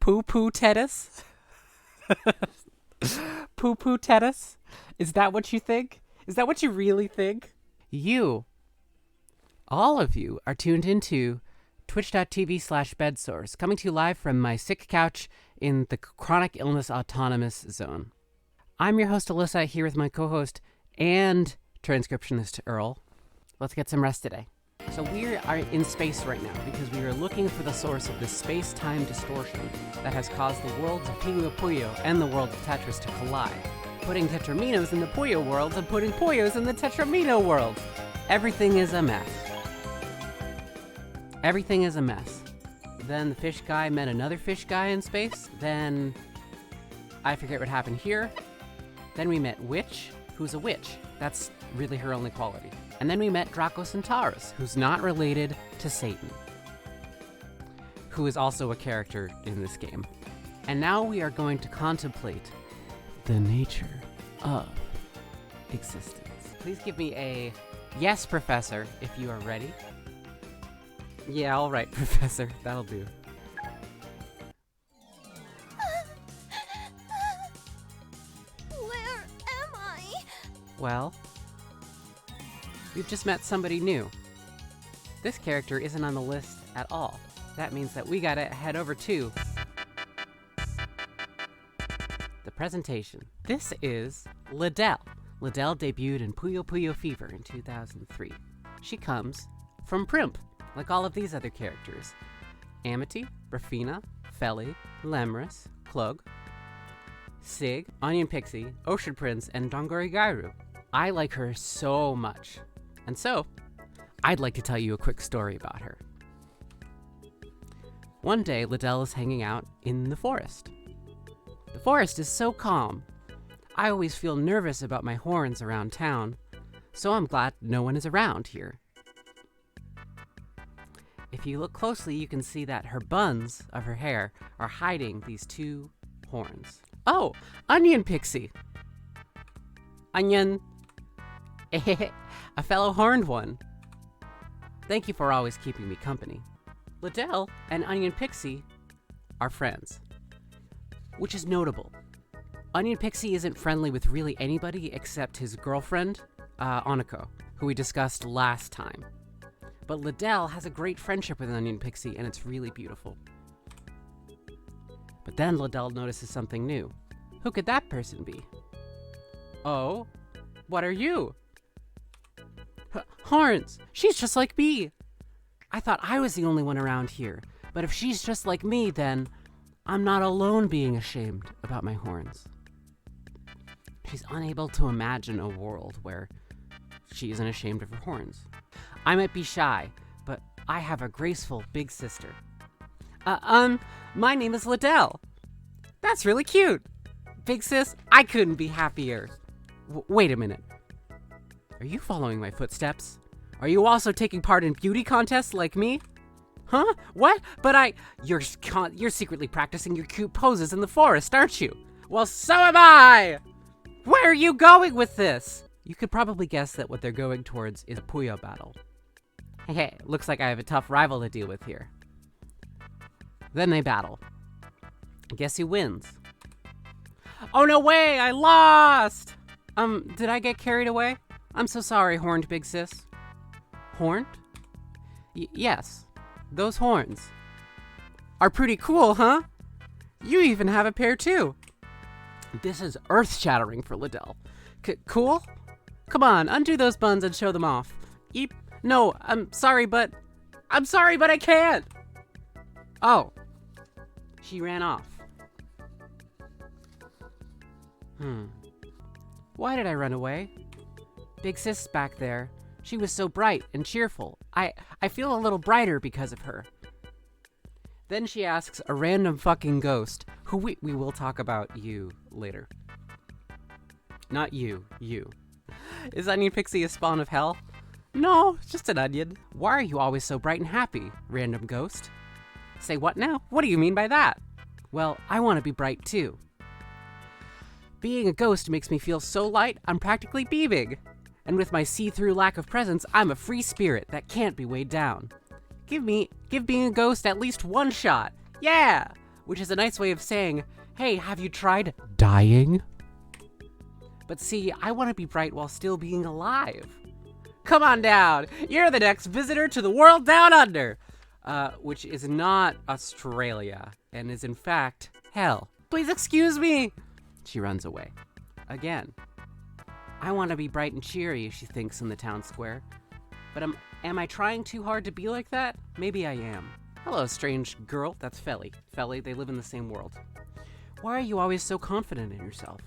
Puyo Puyo Tetris? Puyo Puyo Tetris? Is that what you think? Is that what you really think? You, all of you, are tuned into twitch.tv/bedsource, coming to you live from my sick couch in the chronic illness autonomous zone. I'm your host, Alyssa, here with my co-host and transcriptionist, Earl. Let's get some rest today. So we are in space right now because we are looking for the source of this space-time distortion that has caused the worlds of Puyo Puyo and the world of Tetris to collide, putting Tetraminos in the Puyo worlds and putting Puyos in the Tetramino worlds. Everything is a mess. Everything is a mess. Then the fish guy met another fish guy in space. Then I forget what happened here. Then we met Witch, who's a witch. That's really her only quality. And then we met Draco Centaurus, who's not related to Satan, who is also a character in this game. And now we are going to contemplate the nature of existence. Please give me a yes, Professor, if you are ready. Yeah, all right, Professor. That'll do. Where am I? Well, we've just met somebody new. This character isn't on the list at all. That means that we gotta head over to the presentation. This is Lidelle. Lidelle debuted in Puyo Puyo Fever in 2003. She comes from Primp, like all of these other characters. Amity, Rafina, Feli, Lemris, Klug, Sig, Onion Pixie, Ocean Prince, and Dongori Gairu. I like her so much. And so, I'd like to tell you a quick story about her. One day, Lidelle is hanging out in the forest. The forest is so calm. I always feel nervous about my horns around town, so I'm glad no one is around here. If you look closely, you can see that her buns of her hair are hiding these two horns. Oh, Onion Pixie! Onion! A fellow horned one. Thank you for always keeping me company. Lidelle and Onion Pixie are friends, which is notable. Onion Pixie isn't friendly with really anybody except his girlfriend, Oniko, who we discussed last time. But Lidelle has a great friendship with Onion Pixie, and it's really beautiful. But then Lidelle notices something new. Who could that person be? Oh, what are you? Horns! She's just like me! I thought I was the only one around here, but if she's just like me, then I'm not alone being ashamed about my horns. She's unable to imagine a world where she isn't ashamed of her horns. I might be shy, but I have a graceful big sister. My name is Lidelle. That's really cute. Big sis, I couldn't be happier. Wait a minute. Are you following my footsteps? Are you also taking part in beauty contests like me? Huh? What? But you're secretly practicing your cute poses in the forest, aren't you? Well, so am I! Where are you going with this? You could probably guess that what they're going towards is a Puyo battle. Hey, looks like I have a tough rival to deal with here. Then they battle. Guess who wins? Oh, no way! I lost! Did I get carried away? I'm so sorry, horned big sis. Horned? Yes. Those horns are pretty cool, huh? You even have a pair too. This is earth-shattering for Lidelle. Cool? Come on, undo those buns and show them off. Eep. No, I'm sorry, but I can't. Oh. She ran off. Why did I run away? Big sis back there. She was so bright and cheerful. I feel a little brighter because of her. Then she asks a random fucking ghost, who we will talk about you later. Not you. Is Onion Pixie a spawn of hell? No, just an onion. Why are you always so bright and happy, random ghost? Say what now? What do you mean by that? Well, I want to be bright too. Being a ghost makes me feel so light, I'm practically beaming. And with my see-through lack of presence, I'm a free spirit that can't be weighed down. Give being a ghost at least one shot. Yeah! which is a nice way of saying, hey, have you tried dying? But see, I want to be bright while still being alive. Come on down. You're the next visitor to the world down under. Which is not Australia, and is in fact hell. Please excuse me. She runs away. Again. I want to be bright and cheery, she thinks in the town square. But am I trying too hard to be like that? Maybe I am. Hello, strange girl. That's Felly. Felly, they live in the same world. Why are you always so confident in yourself?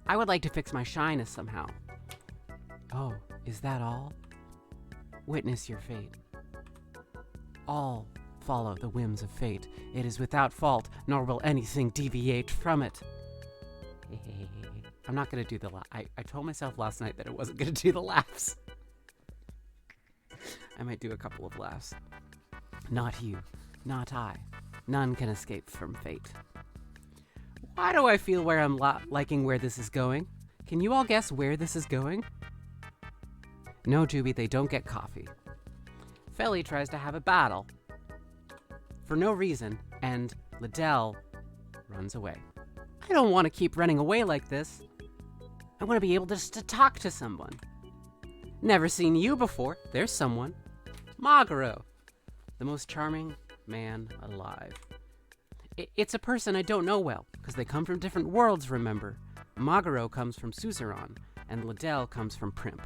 I would like to fix my shyness somehow. Oh, is that all? Witness your fate. All follow the whims of fate. It is without fault, nor will anything deviate from it. I'm not going to do the I told myself last night that I wasn't going to do the laughs. I might do a couple of laughs. Not you, not I. None can escape from fate. Why do I feel where I'm liking where this is going? Can you all guess where this is going? No, Juby, they don't get coffee. Felly tries to have a battle. For no reason, and Lidelle runs away. I don't want to keep running away like this. I want to be able just to talk to someone. Never seen you before. There's someone. Magaro, the most charming man alive. It's a person I don't know well, because they come from different worlds, remember. Magaro comes from Suzerain, and Lidelle comes from Primp.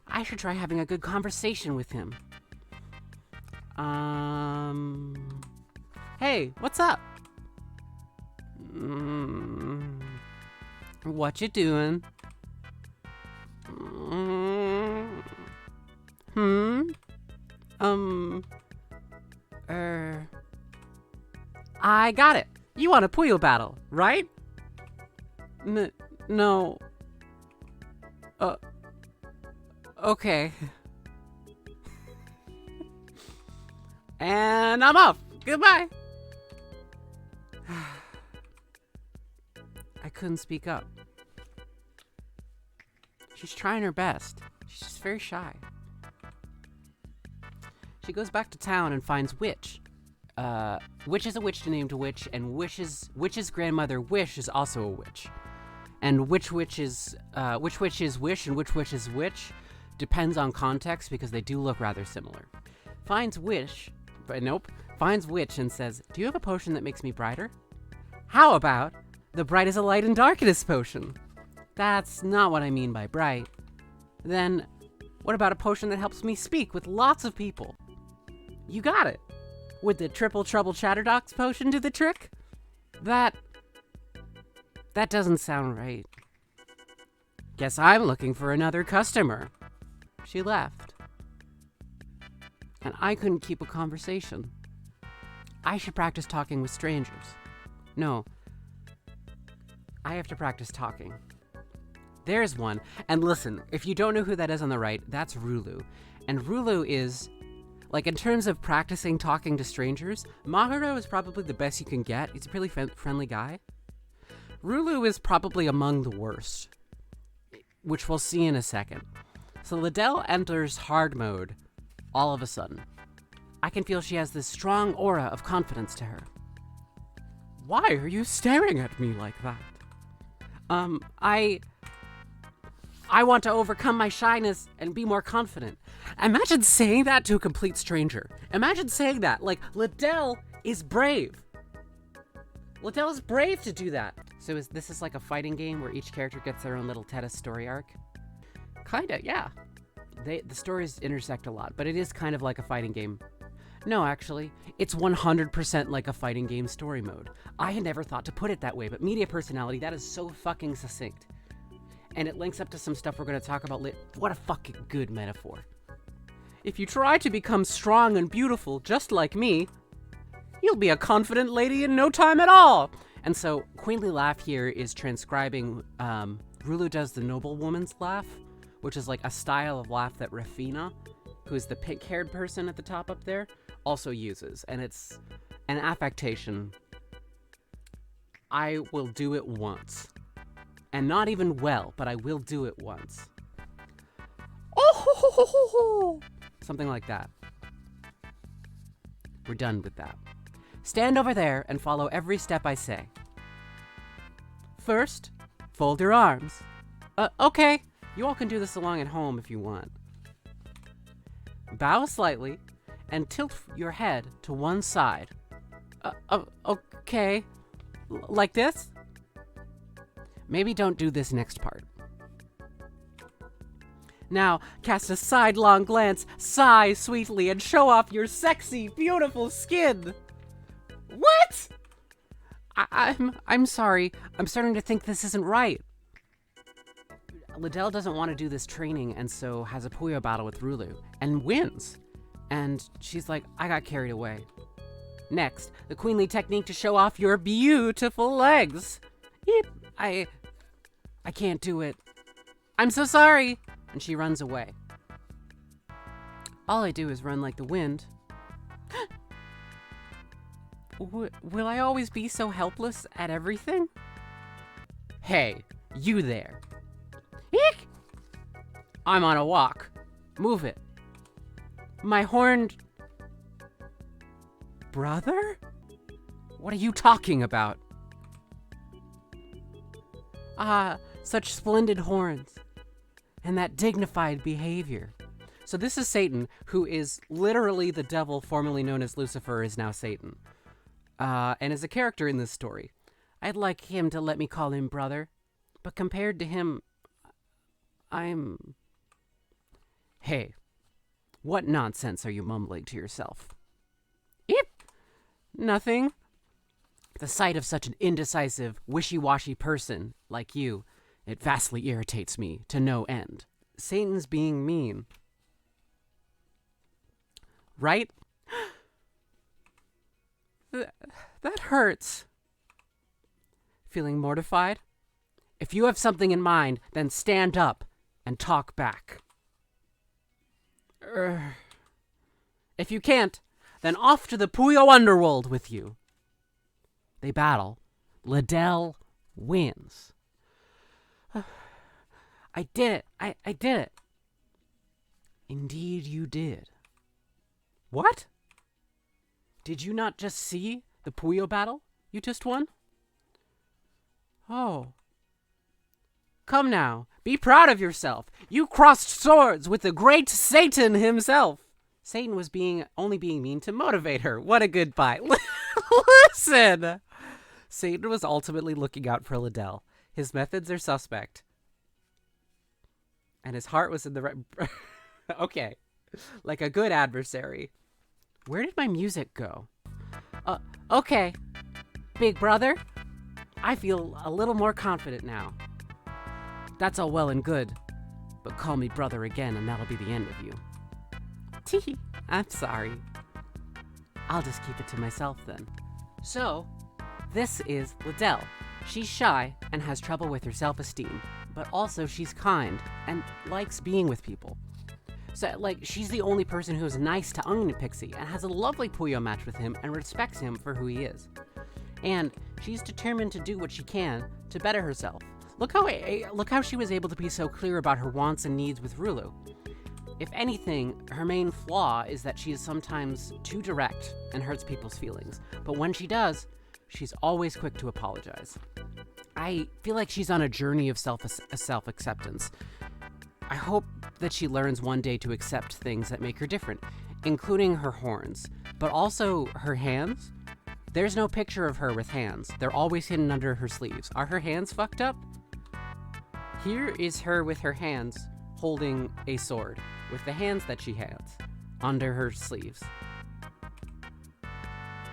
I should try having a good conversation with him. Hey, what's up? What you doing? I got it. You want a Puyo battle, right? No. Okay. And I'm off. Goodbye. I couldn't speak up. She's trying her best. She's just very shy. She goes back to town and finds Witch. Witch is a witch named Witch, and Witch's grandmother Wish is also a witch. And which witch is Wish and which witch is Witch depends on context because they do look rather similar. Finds Witch and says, "Do you have a potion that makes me brighter?" How about the bright as a light and darkness potion? That's not what I mean by bright. Then, what about a potion that helps me speak with lots of people? You got it. Would the triple trouble chatterbox potion do the trick? That doesn't sound right. Guess I'm looking for another customer. She left. And I couldn't keep a conversation. I should practice talking with strangers. No. I have to practice talking. There's one. And listen, if you don't know who that is on the right, that's Rulu. And Rulu is, like, in terms of practicing talking to strangers, Magaro is probably the best you can get. He's a really friendly guy. Rulu is probably among the worst, which we'll see in a second. So Lidelle enters hard mode all of a sudden. I can feel she has this strong aura of confidence to her. Why are you staring at me like that? I want to overcome my shyness and be more confident. Imagine saying that to a complete stranger. Imagine saying that. Like, Lidelle is brave. Lidelle is brave to do that. So this is like a fighting game where each character gets their own little Teta story arc? Kinda, yeah. The stories intersect a lot, but it is kind of like a fighting game. No, actually, it's 100% like a fighting game story mode. I had never thought to put it that way, but media personality, that is so fucking succinct. And it links up to some stuff we're going to talk about later. What a fucking good metaphor. If you try to become strong and beautiful, just like me, you'll be a confident lady in no time at all. And so, Queenly Laugh here is transcribing, Rulu does the noblewoman's laugh, which is like a style of laugh that Rafina, who's the pink-haired person at the top up there, also uses. And it's an affectation. I will do it once. And not even well, but I will do it once. Oh, ho, ho, ho, ho, ho. Something like that. We're done with that. stand over there and follow every step I say. First, fold your arms. Okay. You all can do this along at home if you want. Bow slightly and tilt your head to one side. Okay. Like this? Maybe don't do this next part. Now, cast a sidelong glance, sigh sweetly, and show off your sexy, beautiful skin. What? I'm sorry. I'm starting to think this isn't right. Lidelle doesn't want to do this training and so has a Puyo battle with Rulu and wins. And she's like, I got carried away. Next, the queenly technique to show off your beautiful legs. Eep, I can't do it. I'm so sorry. And she runs away. All I do is run like the wind. Will I always be so helpless at everything? Hey, you there. Eek! I'm on a walk. Move it. My horned brother? What are you talking about? Ah, such splendid horns. And that dignified behavior. So this is Satan, who is literally the devil formerly known as Lucifer is now Satan. And is a character in this story. I'd like him to let me call him brother. But compared to him, Hey, what nonsense are you mumbling to yourself? Eep! Nothing. The sight of such an indecisive, wishy-washy person like you, it vastly irritates me to no end. Satan's being mean. Right? That hurts. Feeling mortified? If you have something in mind, then stand up and talk back. If you can't, then off to the Puyo underworld with you. They battle. Lidelle wins. I did it. I did it. Indeed you did. What? Did you not just see the Puyo battle you just won? Oh. Come now, be proud of yourself. You crossed swords with the great Satan himself. Satan was only being mean to motivate her. What a good bite. Listen! Satan was ultimately looking out for Lidelle. His methods are suspect. And his heart was in the right... Okay. Like a good adversary. Where did my music go? Okay. Big brother. I feel a little more confident now. That's all well and good. But call me brother again and that'll be the end of you. Tee, I'm sorry. I'll just keep it to myself then. So, this is Lidelle. She's shy and has trouble with her self-esteem, but also she's kind and likes being with people. So, she's the only person who's nice to Onion Pixie and has a lovely Puyo match with him and respects him for who he is. And she's determined to do what she can to better herself. Look how she was able to be so clear about her wants and needs with Rulu. If anything, her main flaw is that she is sometimes too direct and hurts people's feelings. But when she does, she's always quick to apologize. I feel like she's on a journey of self-acceptance. I hope that she learns one day to accept things that make her different, including her horns, but also her hands. There's no picture of her with hands. They're always hidden under her sleeves. Are her hands fucked up? Here is her with her hands holding a sword, with the hands that she has under her sleeves.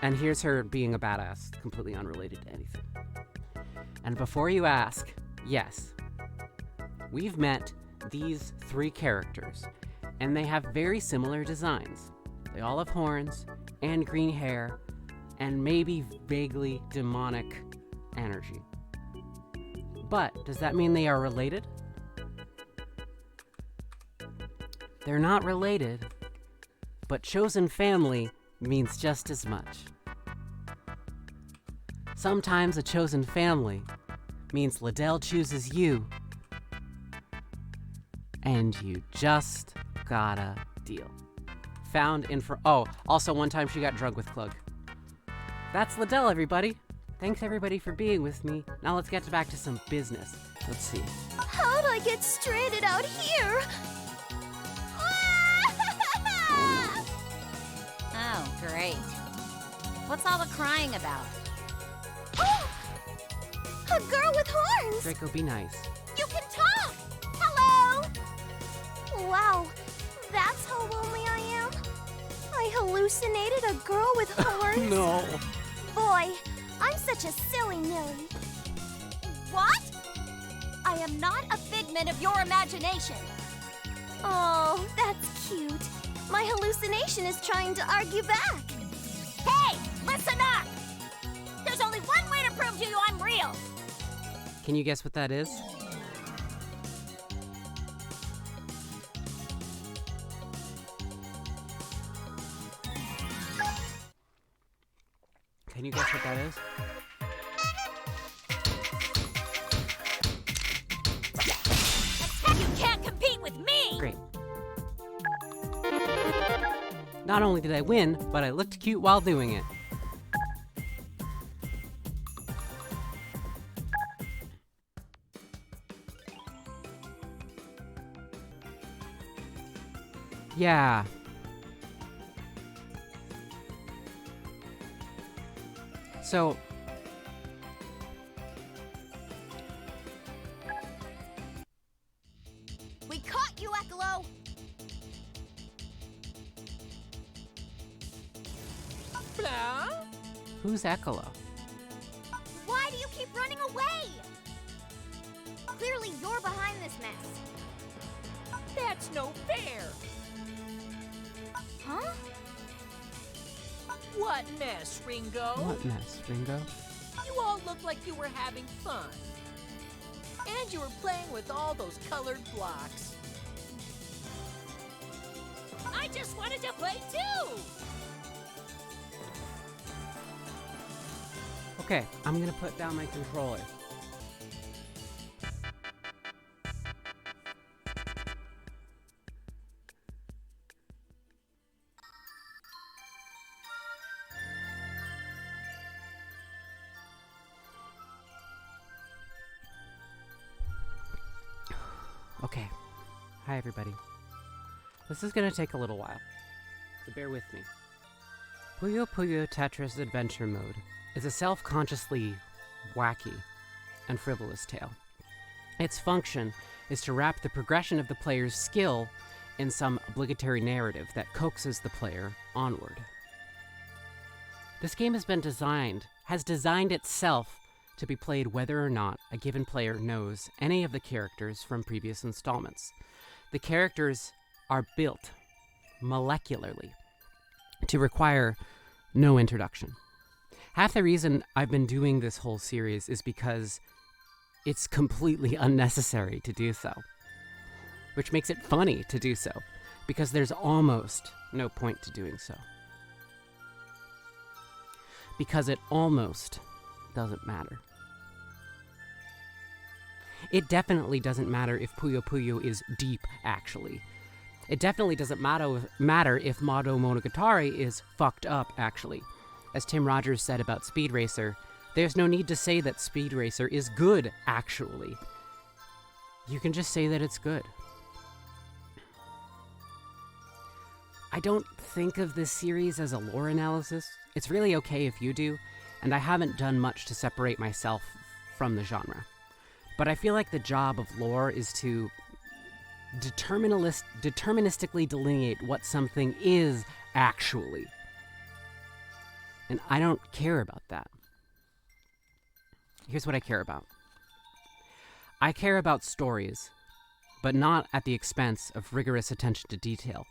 And here's her being a badass, completely unrelated to anything. And before you ask, yes, we've met these three characters, and they have very similar designs. They all have horns and green hair and maybe vaguely demonic energy. But does that mean they are related? They're not related, but chosen family means just as much. Sometimes a chosen family means Lidelle chooses you, and you just gotta deal. Found in also one time she got drunk with Klug. That's Lidelle, everybody. Thanks, everybody, for being with me. Now let's get back to some business. Let's see. How'd I get stranded out here? Oh, great. What's all the crying about? A girl with horns! Draco, be nice. You can talk! Hello! Wow, that's how lonely I am. I hallucinated a girl with horns. No. Boy, I'm such a silly Millie. What? I am not a figment of your imagination. Oh, that's cute. My hallucination is trying to argue back. Hey, listen up! There's only one way to prove to you I'm real. Can you guess what that is? Can you guess what that is? You can't compete with me! Great. Not only did I win, but I looked cute while doing it. Yeah. So, We caught you, Ecolo! who's Ecolo? Why do you keep running away? Clearly you're behind this mess. That's no fair. Huh? What mess, Ringo? What mess, Ringo? You all looked like you were having fun. And you were playing with all those colored blocks. I just wanted to play too! Okay, I'm gonna put down my controller. Okay. Hi, everybody. This is gonna take a little while, so bear with me. Puyo Puyo Tetris Adventure Mode is a self-consciously wacky and frivolous tale. Its function is to wrap the progression of the player's skill in some obligatory narrative that coaxes the player onward. This game has designed itself to be played whether or not a given player knows any of the characters from previous installments. The characters are built molecularly to require no introduction. Half the reason I've been doing this whole series is because it's completely unnecessary to do so, which makes it funny to do so, because there's almost no point to doing so. Because it almost doesn't matter. It definitely doesn't matter if Puyo Puyo is deep, actually. It definitely doesn't matter if Madou Monogatari is fucked up, actually. As Tim Rogers said about Speed Racer, there's no need to say that Speed Racer is good, actually. You can just say that it's good. I don't think of this series as a lore analysis. It's really okay if you do, and I haven't done much to separate myself from the genre. But I feel like the job of lore is to deterministically delineate what something is actually. And I don't care about that. Here's what I care about. I care about stories, but not at the expense of rigorous attention to detail.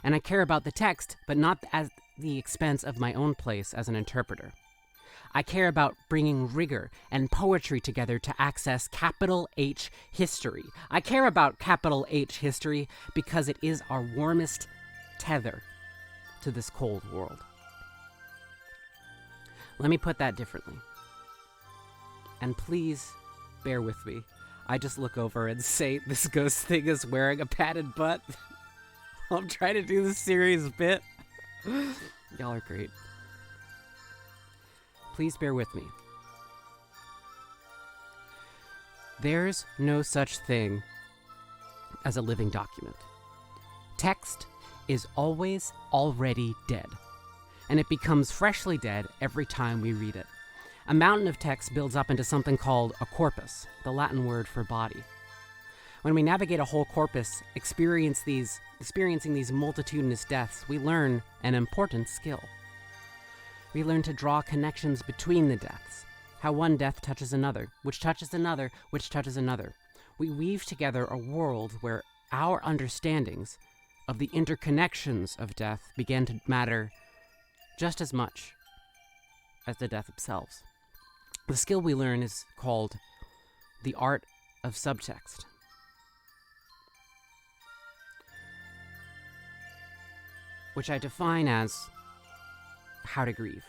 And I care about the text, but not at the expense of my own place as an interpreter. I care about bringing rigor and poetry together to access capital H history. I care about capital H history because it is our warmest tether to this cold world. Let me put that differently. And please bear with me. I just look over and say this ghost thing is wearing a padded butt. I'm trying to do the series bit. Y'all are great. Please bear with me. There's no such thing as a living document. Text is always already dead, and it becomes freshly dead every time we read it. A mountain of text builds up into something called a corpus, the Latin word for body. When we navigate a whole corpus, experiencing these multitudinous deaths, we learn an important skill. We learn to draw connections between the deaths, how one death touches another, which touches another, which touches another. We weave together a world where our understandings of the interconnections of death begin to matter just as much as the death themselves. The skill we learn is called the art of subtext. Which I define as how to grieve.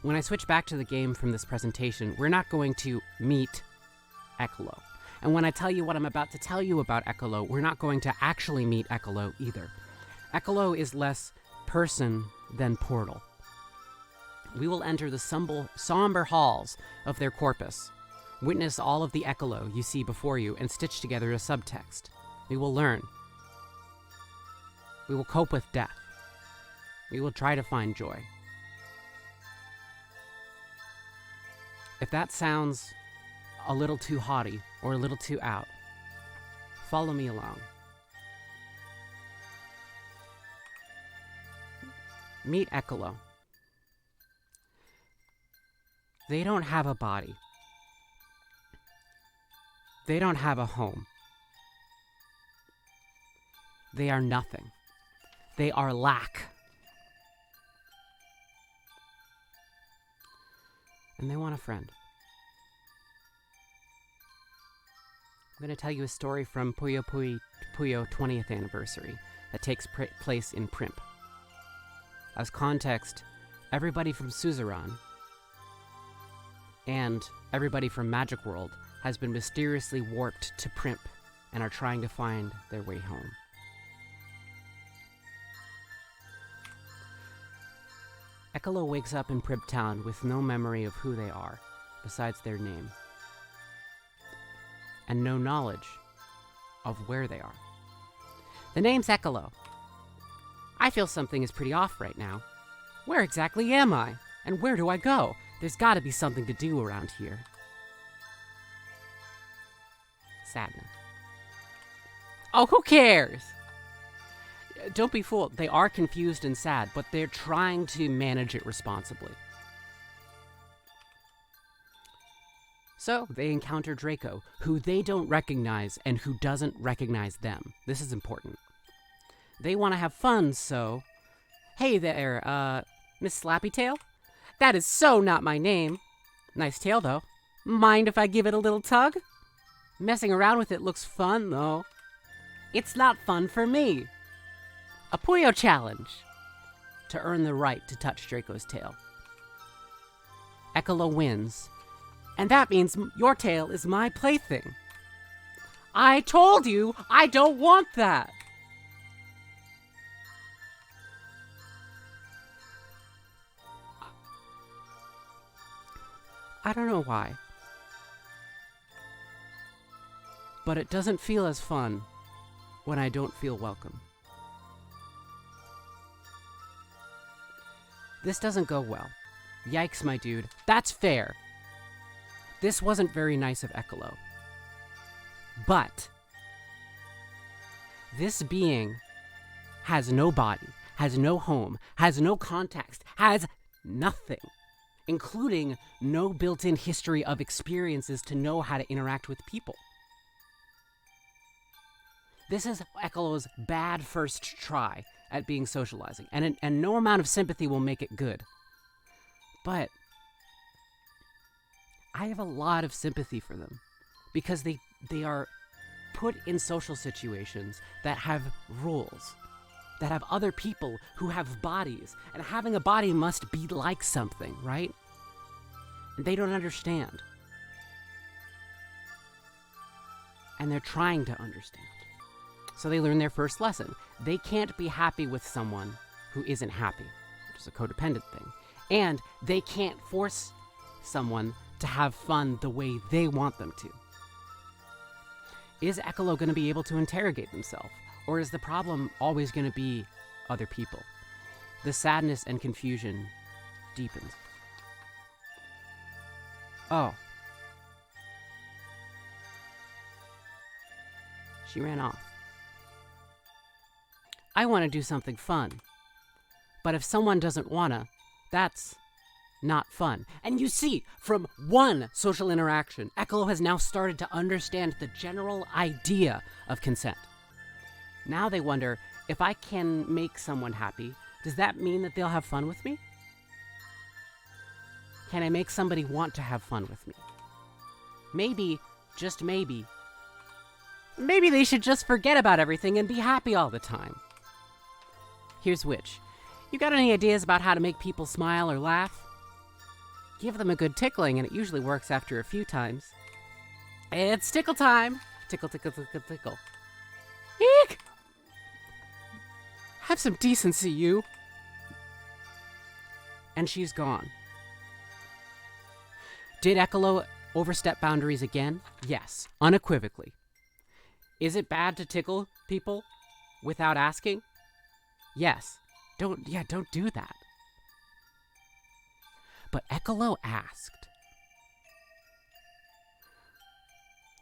When I switch back to the game from this presentation, we're not going to meet Ecolo. And when I tell you what I'm about to tell you about Ecolo, we're not going to actually meet Ecolo either. Ecolo is less person than portal. We will enter the somber halls of their corpus, witness all of the Ecolo you see before you, and stitch together a subtext. We will learn. We will cope with death. We will try to find joy. If that sounds a little too haughty or a little too out, follow me along. Meet Ecolo. They don't have a body. They don't have a home. They are nothing. They are lack. And they want a friend. I'm going to tell you a story from Puyo Puyo 20th anniversary that takes place in Primp. As context, everybody from Suzerain and everybody from Magic World has been mysteriously warped to Primp and are trying to find their way home. Ecolo wakes up in Primp Town with no memory of who they are, besides their name, and no knowledge of where they are. The name's Ecolo. I feel something is pretty off right now. Where exactly am I? And where do I go? There's gotta be something to do around here. Sadness. Oh, who cares? Don't be fooled. They are confused and sad, but they're trying to manage it responsibly. So, they encounter Draco, who they don't recognize and who doesn't recognize them. This is important. They want to have fun, so... Hey there, Miss Slappytail? That is so not my name. Nice tail, though. Mind if I give it a little tug? Messing around with it looks fun, though. It's not fun for me. A Puyo challenge to earn the right to touch Draco's tail. Ecolo wins, and that means your tail is my plaything. I told you I don't want that. I don't know why, but it doesn't feel as fun when I don't feel welcome. This doesn't go well. Yikes, my dude. That's fair. This wasn't very nice of Ecolo. But this being has no body, has no home, has no context, has nothing, including no built-in history of experiences to know how to interact with people. This is Ecolo's bad first try at being socializing, and no amount of sympathy will make it good. But I have a lot of sympathy for them, because they are put in social situations that have rules, that have other people who have bodies, and having a body must be like something, right? And they don't understand. And they're trying to understand. So they learn their first lesson. They can't be happy with someone who isn't happy, which is a codependent thing. And they can't force someone to have fun the way they want them to. Is ecolo going to be able to interrogate themselves? Or is the problem always going to be other people? The sadness and confusion deepens. Oh. She ran off. I want to do something fun. But if someone doesn't wanna, that's not fun. And you see, from one social interaction, ecolo has now started to understand the general idea of consent. Now they wonder, if I can make someone happy, does that mean that they'll have fun with me? Can I make somebody want to have fun with me? Maybe, just maybe they should just forget about everything and be happy all the time. Here's which. You got any ideas about how to make people smile or laugh? Give them a good tickling, and it usually works after a few times. It's tickle time! Tickle, tickle, tickle, tickle. Eek! Have some decency, you. And she's gone. Did ecolo overstep boundaries again? Yes, unequivocally. Is it bad to tickle people without asking? Yes. Don't do that. But ecolo asked.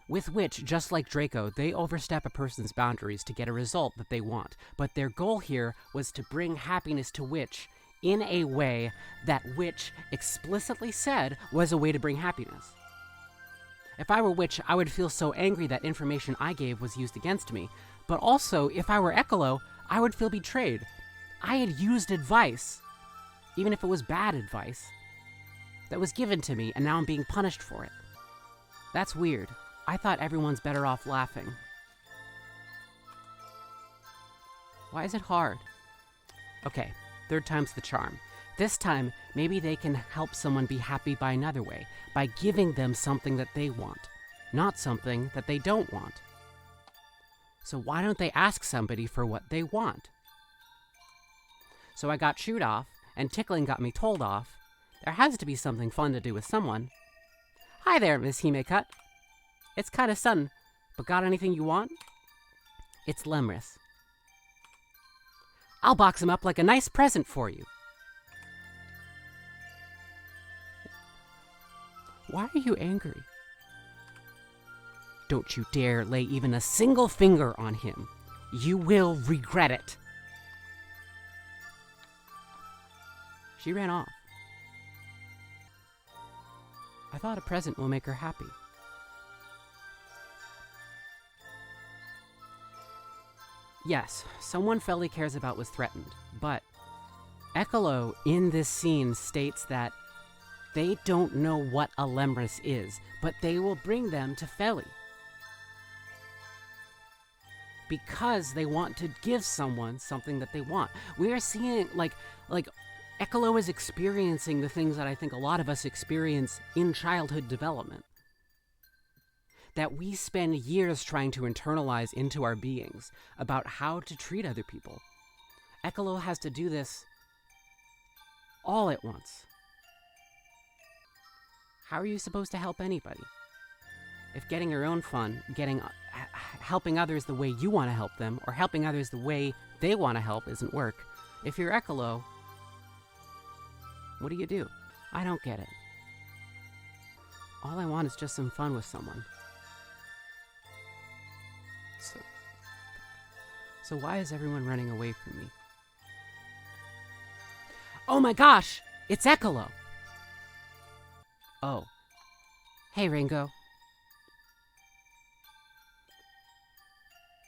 With which, just like Draco, they overstep a person's boundaries to get a result that they want. But their goal here was to bring happiness to Witch in a way that Witch explicitly said was a way to bring happiness. If I were Witch, I would feel so angry that information I gave was used against me. But also, if I were ecolo, I would feel betrayed. I had used advice, even if it was bad advice, that was given to me, and now I'm being punished for it. That's weird. I thought everyone's better off laughing. Why is it hard? Okay, third time's the charm. This time, maybe they can help someone be happy by another way, by giving them something that they want, not something that they don't want. So why don't they ask somebody for what they want? So I got chewed off, and tickling got me told off. There has to be something fun to do with someone. Hi there, Miss Himecut. It's kinda sudden, but got anything you want? It's Lemris. I'll box him up like a nice present for you. Why are you angry? Don't you dare lay even a single finger on him. You will regret it. She ran off. I thought a present will make her happy. Yes, someone Felly cares about was threatened, but ecolo in this scene states that they don't know what a Lemris is, but they will bring them to Felly. Because they want to give someone something that they want. We are seeing, like ecolo is experiencing the things that I think a lot of us experience in childhood development. That we spend years trying to internalize into our beings about how to treat other people. Ecolo has to do this all at once. How are you supposed to help anybody? If getting your own fun, helping others the way you want to help them, or helping others the way they want to help isn't work, if you're ecolo, what do? I don't get it. All I want is just some fun with someone. So why is everyone running away from me? Oh my gosh! It's ecolo! Oh. Hey, Ringo.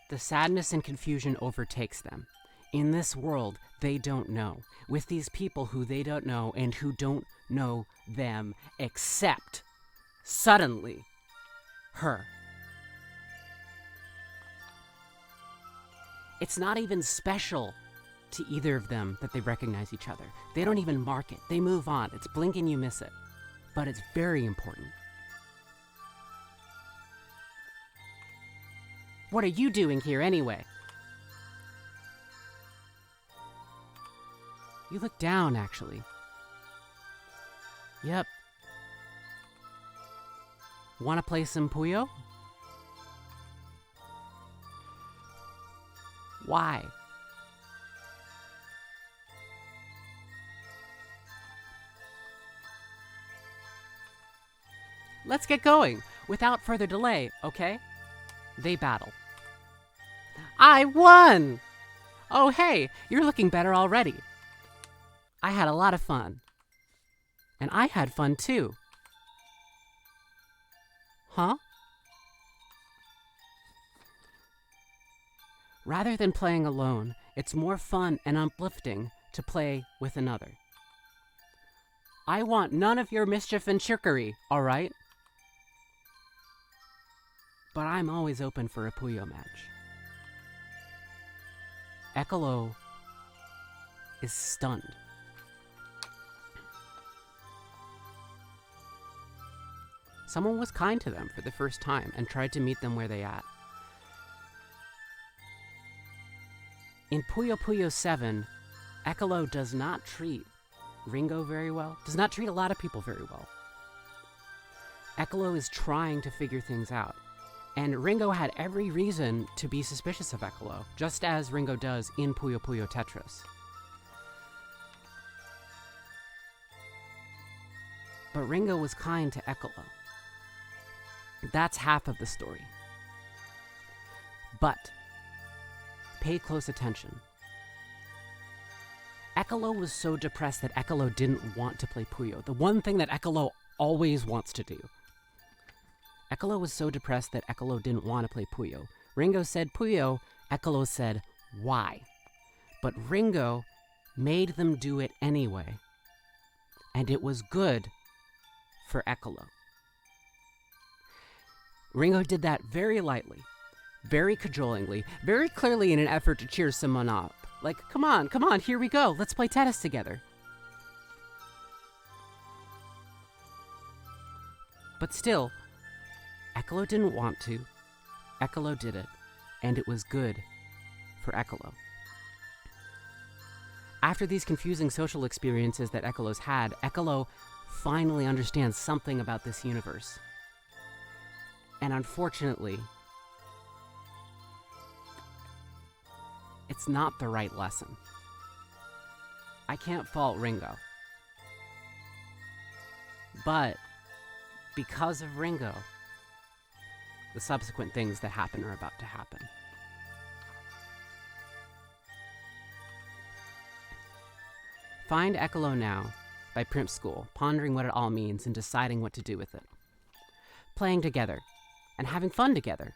The sadness and confusion overtakes them. In this world, they don't know. With these people who they don't know and who don't know them, except, suddenly, her. It's not even special to either of them that they recognize each other. They don't even mark it. They move on. It's blink and you miss it. But it's very important. What are you doing here anyway? You look down, actually. Yep. Wanna play some Puyo? Why? Let's get going, without further delay, okay? They battle. I won! Oh hey, you're looking better already. I had a lot of fun. And I had fun too. Huh? Rather than playing alone, it's more fun and uplifting to play with another. I want none of your mischief and trickery, all right? But I'm always open for a Puyo match. Ecolo is stunned. Someone was kind to them for the first time and tried to meet them where they at. In Puyo Puyo 7, Ecolo does not treat Ringo very well, does not treat a lot of people very well. Ecolo is trying to figure things out, and Ringo had every reason to be suspicious of Ecolo, just as Ringo does in Puyo Puyo Tetris. But Ringo was kind to Ecolo. That's half of the story. But pay close attention. Ecolo was so depressed that Ecolo didn't want to play Puyo, the one thing that Ecolo always wants to do. Ecolo was so depressed that Ecolo didn't want to play Puyo. Ringo said Puyo, Ecolo said why. But Ringo made them do it anyway. And it was good for Ecolo. Ringo did that very lightly, very cajolingly, very clearly in an effort to cheer someone up. Like, come on, here we go, let's play tennis together. But still, Ecolo didn't want to. Ecolo did it, and it was good for Ecolo. After these confusing social experiences that Ecolo's had, Ecolo finally understands something about this universe. And unfortunately, it's not the right lesson. I can't fault Ringo. But because of Ringo, the subsequent things that happen are about to happen. Find Ecolo Now by Primp School, pondering what it all means and deciding what to do with it. Playing together and having fun together.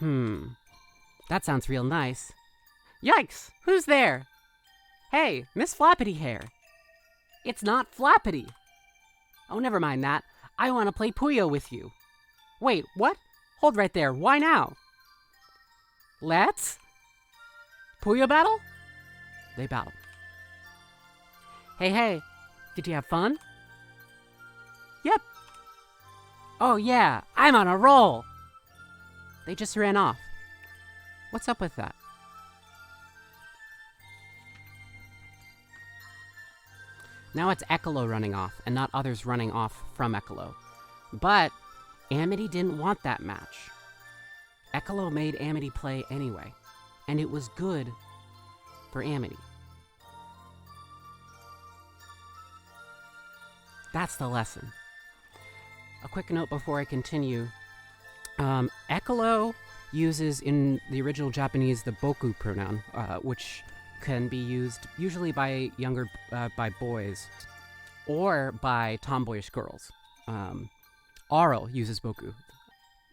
That sounds real nice. Yikes! Who's there? Hey, Miss Flappity Hair. It's not Flappity. Oh, never mind that. I want to play Puyo with you. Wait, what? Hold right there. Why now? Let's? Puyo battle? They battle. Hey, did you have fun? Yep. Oh yeah, I'm on a roll. They just ran off. What's up with that? Now it's Ecolo running off, and not others running off from Ecolo. But Amity didn't want that match. Ecolo made Amity play anyway, and it was good for Amity. That's the lesson. A quick note before I continue. Ecolo uses in the original Japanese the boku pronoun, which can be used usually by by boys or by tomboyish girls. Aurel uses boku.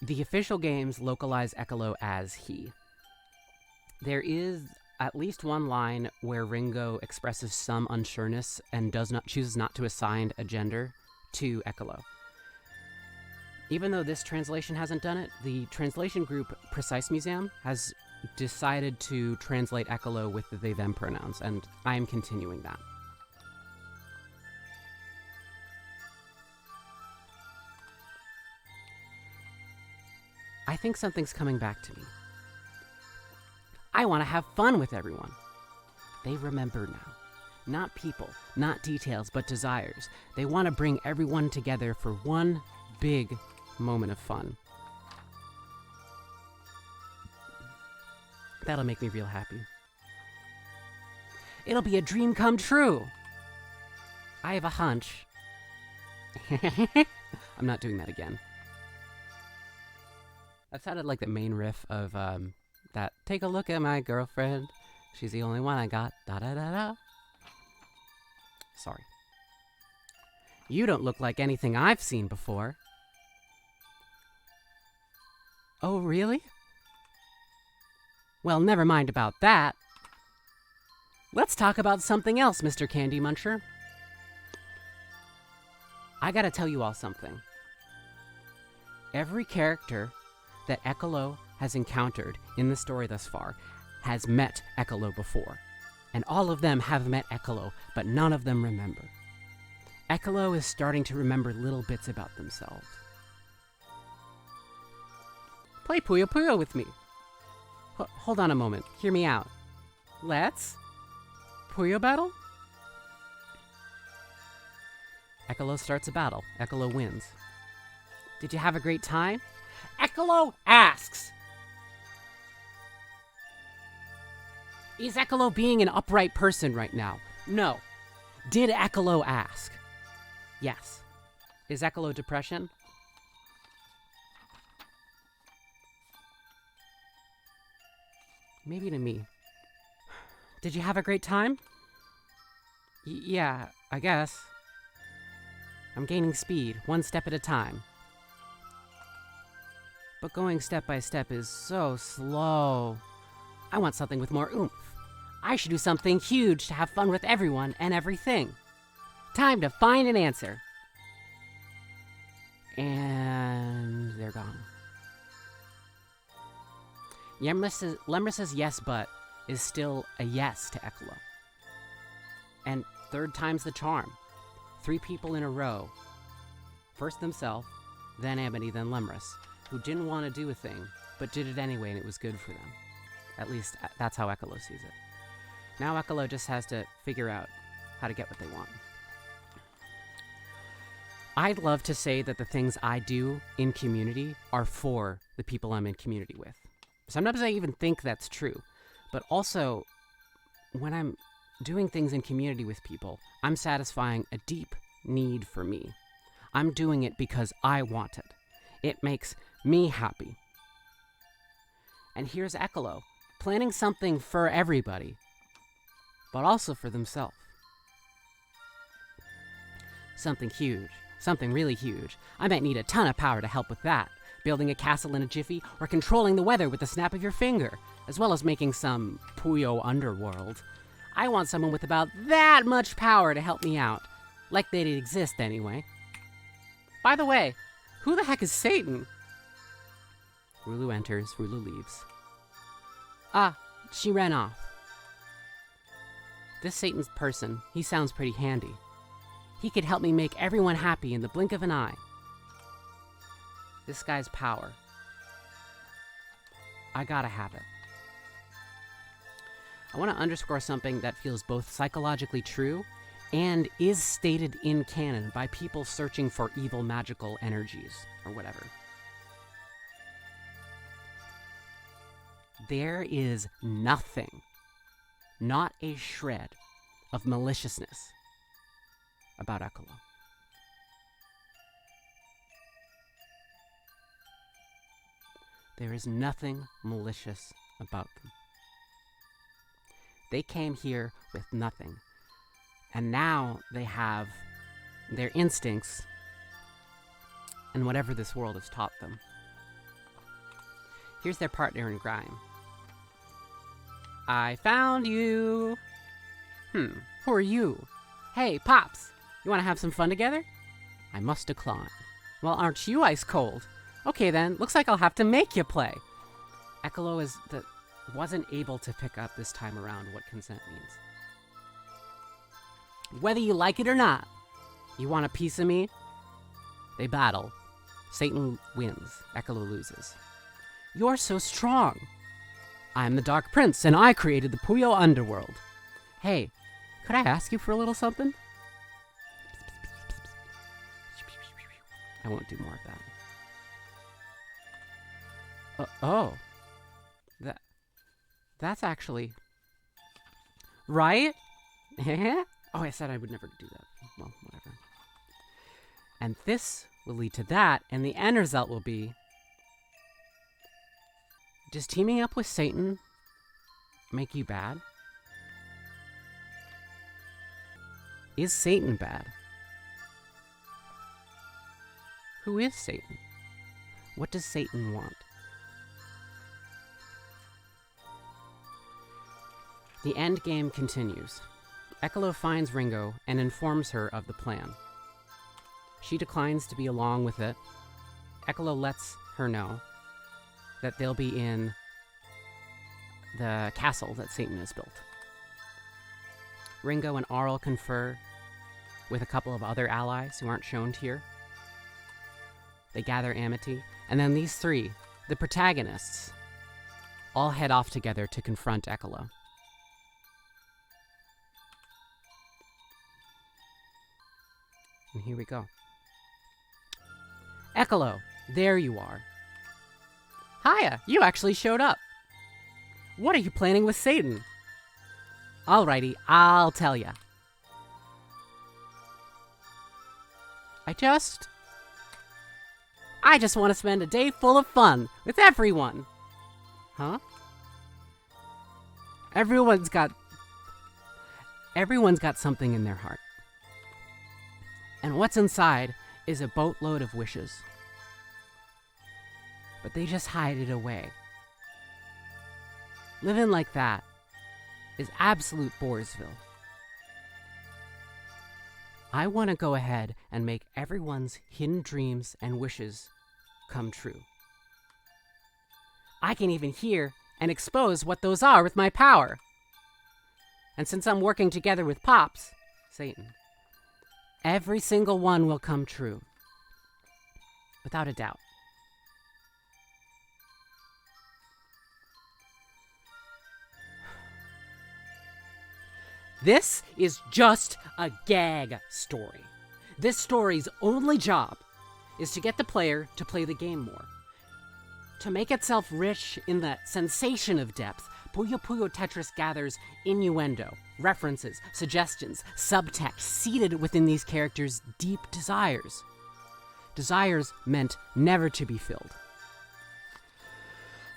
The official games localize Ecolo as he. There is at least one line where Ringo expresses some unsureness and chooses not to assign a gender to Ecolo. Even though this translation hasn't done it, the translation group Precise Museum has decided to translate Ecolo with the they-them pronouns, and I am continuing that. I think something's coming back to me. I want to have fun with everyone. They remember now. Not people, not details, but desires. They want to bring everyone together for one big moment of fun. That'll make me real happy. It'll be a dream come true. I have a hunch. I'm not doing that again. That sounded like the main riff of that "Take a look at my girlfriend. She's the only one I got. Da da da da." Sorry. You don't look like anything I've seen before. Oh, really? Well, never mind about that. Let's talk about something else, Mr. Candy Muncher. I gotta tell you all something. Every character that Ecolo has encountered in the story thus far has met Ecolo before. And all of them have met Ecolo, but none of them remember. Ecolo is starting to remember little bits about themselves. Play Puyo Puyo with me. Hold on a moment. Hear me out. Let's Puyo battle? Ecolo starts a battle. Ecolo wins. Did you have a great time? Ecolo asks. Is Ecolo being an upright person right now? No. Did Ecolo ask? Yes. Is Ecolo depression? Maybe to me. Did you have a great time? Yeah, I guess. I'm gaining speed, one step at a time. But going step by step is so slow. I want something with more oomph. I should do something huge to have fun with everyone and everything. Time to find an answer. And they're gone. Lemris's yes but is still a yes to Ecolo. And third time's the charm. 3 people in a row. First themselves, then Amity, then Lemris, who didn't want to do a thing, but did it anyway and it was good for them. At least that's how Ecolo sees it. Now Ecolo just has to figure out how to get what they want. I'd love to say that the things I do in community are for the people I'm in community with. Sometimes I even think that's true. But also, when I'm doing things in community with people, I'm satisfying a deep need for me. I'm doing it because I want it. It makes me happy. And here's Ecolo, planning something for everybody, but also for themselves. Something huge, something really huge. I might need a ton of power to help with that. Building a castle in a jiffy, or controlling the weather with the snap of your finger, as well as making some Puyo underworld. I want someone with about that much power to help me out. Like they'd exist anyway. By the way, who the heck is Satan? Rulu enters, Rulu leaves. Ah, she ran off. This Satan's person, he sounds pretty handy. He could help me make everyone happy in the blink of an eye. This guy's power. I gotta have it. I want to underscore something that feels both psychologically true and is stated in canon by people searching for evil magical energies, or whatever. There is nothing, not a shred, of maliciousness about Ecolo. There is nothing malicious about them. They came here with nothing, and now they have their instincts and whatever this world has taught them. Here's their partner in crime. I found you! Who are you? Hey, Pops! You want to have some fun together? I must decline. Well, aren't you ice cold? Okay then, looks like I'll have to make you play. Ecolo wasn't able to pick up this time around what consent means. Whether you like it or not, you want a piece of me? They battle. Satan wins. Ecolo loses. You're so strong. I'm the Dark Prince, and I created the Puyo underworld. Hey, Could I ask you for a little something? I won't do more of that. Oh. That's actually... Right? Oh, I said I would never do that. Well, whatever. And this will lead to that, and the end result will be... Does teaming up with Satan make you bad? Is Satan bad? Who is Satan? What does Satan want? The end game continues. Ecolo finds Ringo and informs her of the plan. She declines to be along with it. Ecolo lets her know that they'll be in the castle that Satan has built. Ringo and Arl confer with a couple of other allies who aren't shown here. They gather amity, and then these three, the protagonists, all head off together to confront Ecolo. And here we go. Ecolo, there you are. Hiya, you actually showed up. What are you planning with Satan? Alrighty, I'll tell ya. I just want to spend a day full of fun with everyone. Huh? Everyone's got something in their heart. And what's inside is a boatload of wishes. But they just hide it away. Living like that is absolute Boresville. I want to go ahead and make everyone's hidden dreams and wishes come true. I can even hear and expose what those are with my power. And since I'm working together with Pops, Satan, every single one will come true. Without a doubt. This is just a gag story. This story's only job is to get the player to play the game more. To make itself rich in the sensation of depth, Puyo Puyo Tetris gathers innuendo, references, suggestions, subtext seated within these characters' deep desires. Desires meant never to be filled.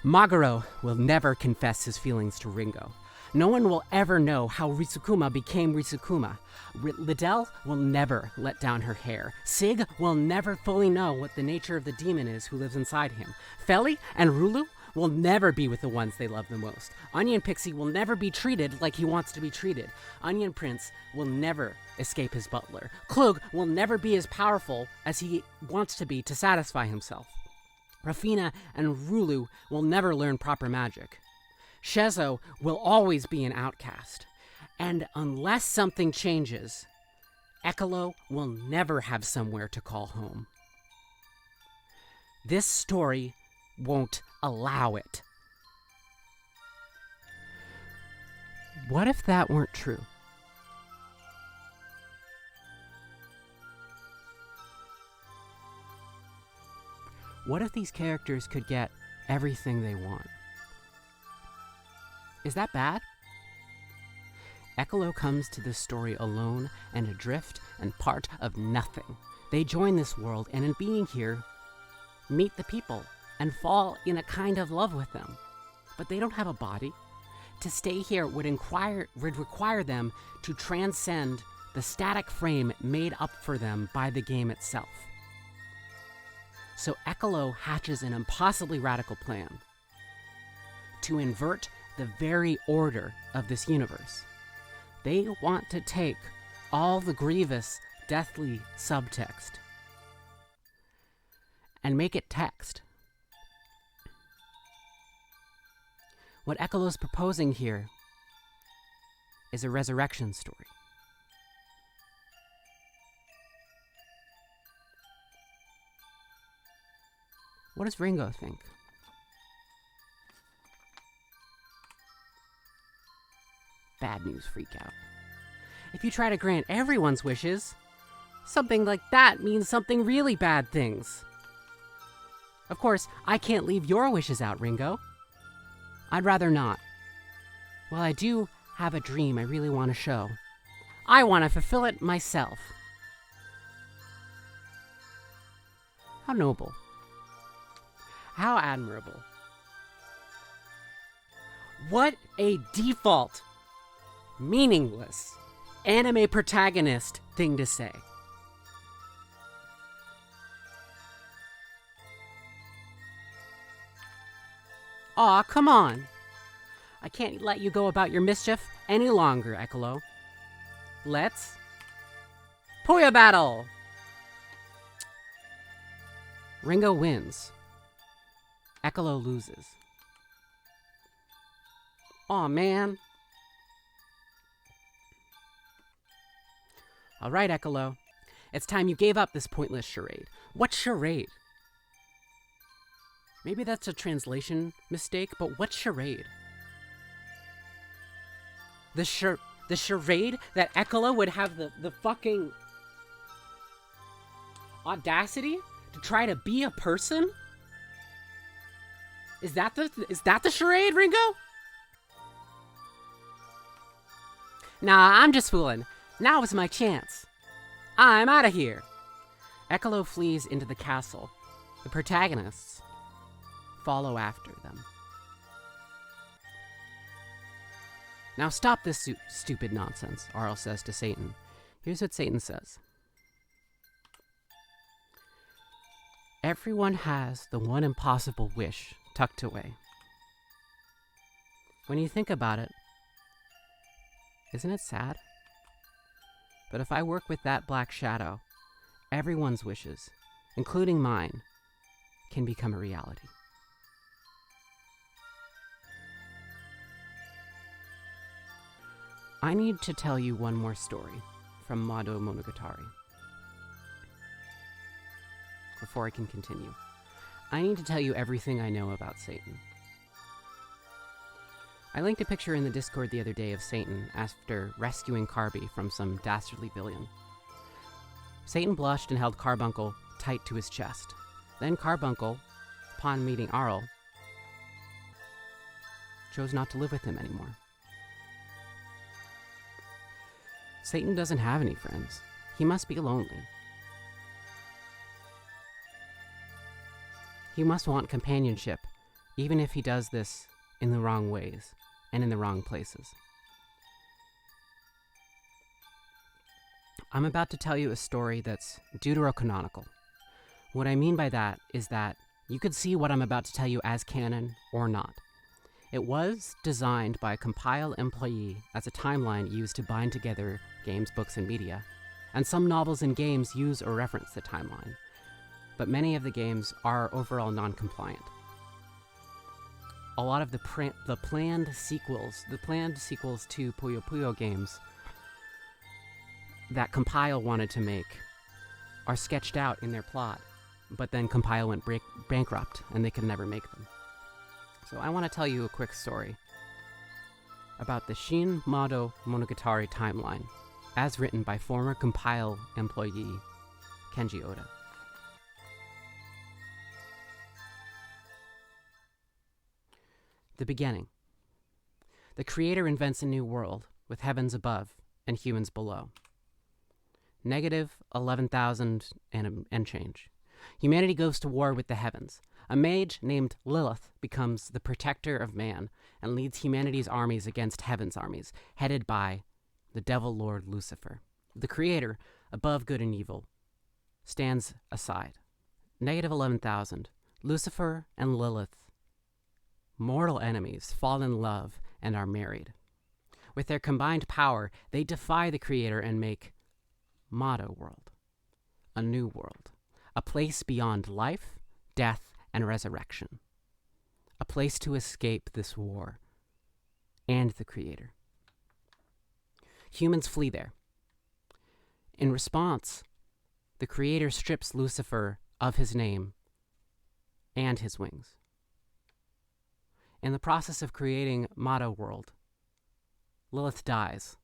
Maguro will never confess his feelings to Ringo. No one will ever know how Risukuma became Risukuma. Lidelle will never let down her hair. Sig will never fully know what the nature of the demon is who lives inside him. Feli and Rulu will never be with the ones they love the most. Onion Pixie will never be treated like he wants to be treated. Onion Prince will never escape his butler. Klug will never be as powerful as he wants to be to satisfy himself. Rafina and Rulu will never learn proper magic. Shezo will always be an outcast. And unless something changes, Ecolo will never have somewhere to call home. This story won't allow it. What if that weren't true? What if these characters could get everything they want? Is that bad? Ecolo comes to this story alone and adrift and part of nothing. They join this world and in being here, meet the people and fall in a kind of love with them. But they don't have a body. To stay here would require them to transcend the static frame made up for them by the game itself. So Ecolo hatches an impossibly radical plan to invert the very order of this universe. They want to take all the grievous, deathly subtext and make it text. What Ecolo's proposing here is a resurrection story. What does Ringo think? Bad news freak out. if you try to grant everyone's wishes, something like that means something really bad things. Of course, I can't leave your wishes out, Ringo. I'd rather not. Well, I do have a dream I really want to show. I want to fulfill it myself. How noble. How admirable. What a default, meaningless, anime protagonist thing to say. Aw, come on. I can't let you go about your mischief any longer, Ecolo. Let's Puyo battle! Ringo wins. Ecolo loses. Aw, man. All right, Ecolo. It's time you gave up this pointless charade. What charade? Maybe that's a translation mistake, but what charade? The charade that Ecolo would have the fucking audacity to try to be a person? Is that the charade, Ringo? Nah, I'm just fooling. Now is my chance. I'm out of here. Ecolo flees into the castle. The protagonists follow after them. Now stop this stupid nonsense, Arl says to Satan. Here's what Satan says. Everyone has the one impossible wish tucked away. When you think about it, isn't it sad? But if I work with that black shadow, everyone's wishes, including mine, can become a reality. I need to tell you one more story from Madou Monogatari. Before I can continue, I need to tell you everything I know about Satan. I linked a picture in the Discord the other day of Satan after rescuing Carby from some dastardly villain. Satan blushed and held Carbuncle tight to his chest. Then Carbuncle, upon meeting Arl, chose not to live with him anymore. Satan doesn't have any friends. He must be lonely. He must want companionship, even if he does this in the wrong ways and in the wrong places. I'm about to tell you a story that's deuterocanonical. What I mean by that is that you could see what I'm about to tell you as canon or not. It was designed by a Compile employee as a timeline used to bind together games, books, and media, and some novels and games use or reference the timeline, but many of the games are overall non-compliant. A lot of the planned sequels to Puyo Puyo games that Compile wanted to make are sketched out in their plot, but then Compile went bankrupt and they could never make them. So I want to tell you a quick story about the Shin Madou Monogatari timeline, as written by former Compile employee Kenji Oda. The beginning. The creator invents a new world, with heavens above and humans below. Negative 11,000 and change. Humanity goes to war with the heavens. A mage named Lilith becomes the protector of man and leads humanity's armies against heaven's armies, headed by the devil lord Lucifer. The creator, above good and evil, stands aside. Negative 11,000. Lucifer and Lilith, mortal enemies, fall in love and are married. With their combined power, they defy the creator and make Madou world, a new world, a place beyond life, death, and resurrection, a place to escape this war and the creator. Humans flee there. In response, the creator strips Lucifer of his name and his wings. In the process of creating Madou world, Lilith dies,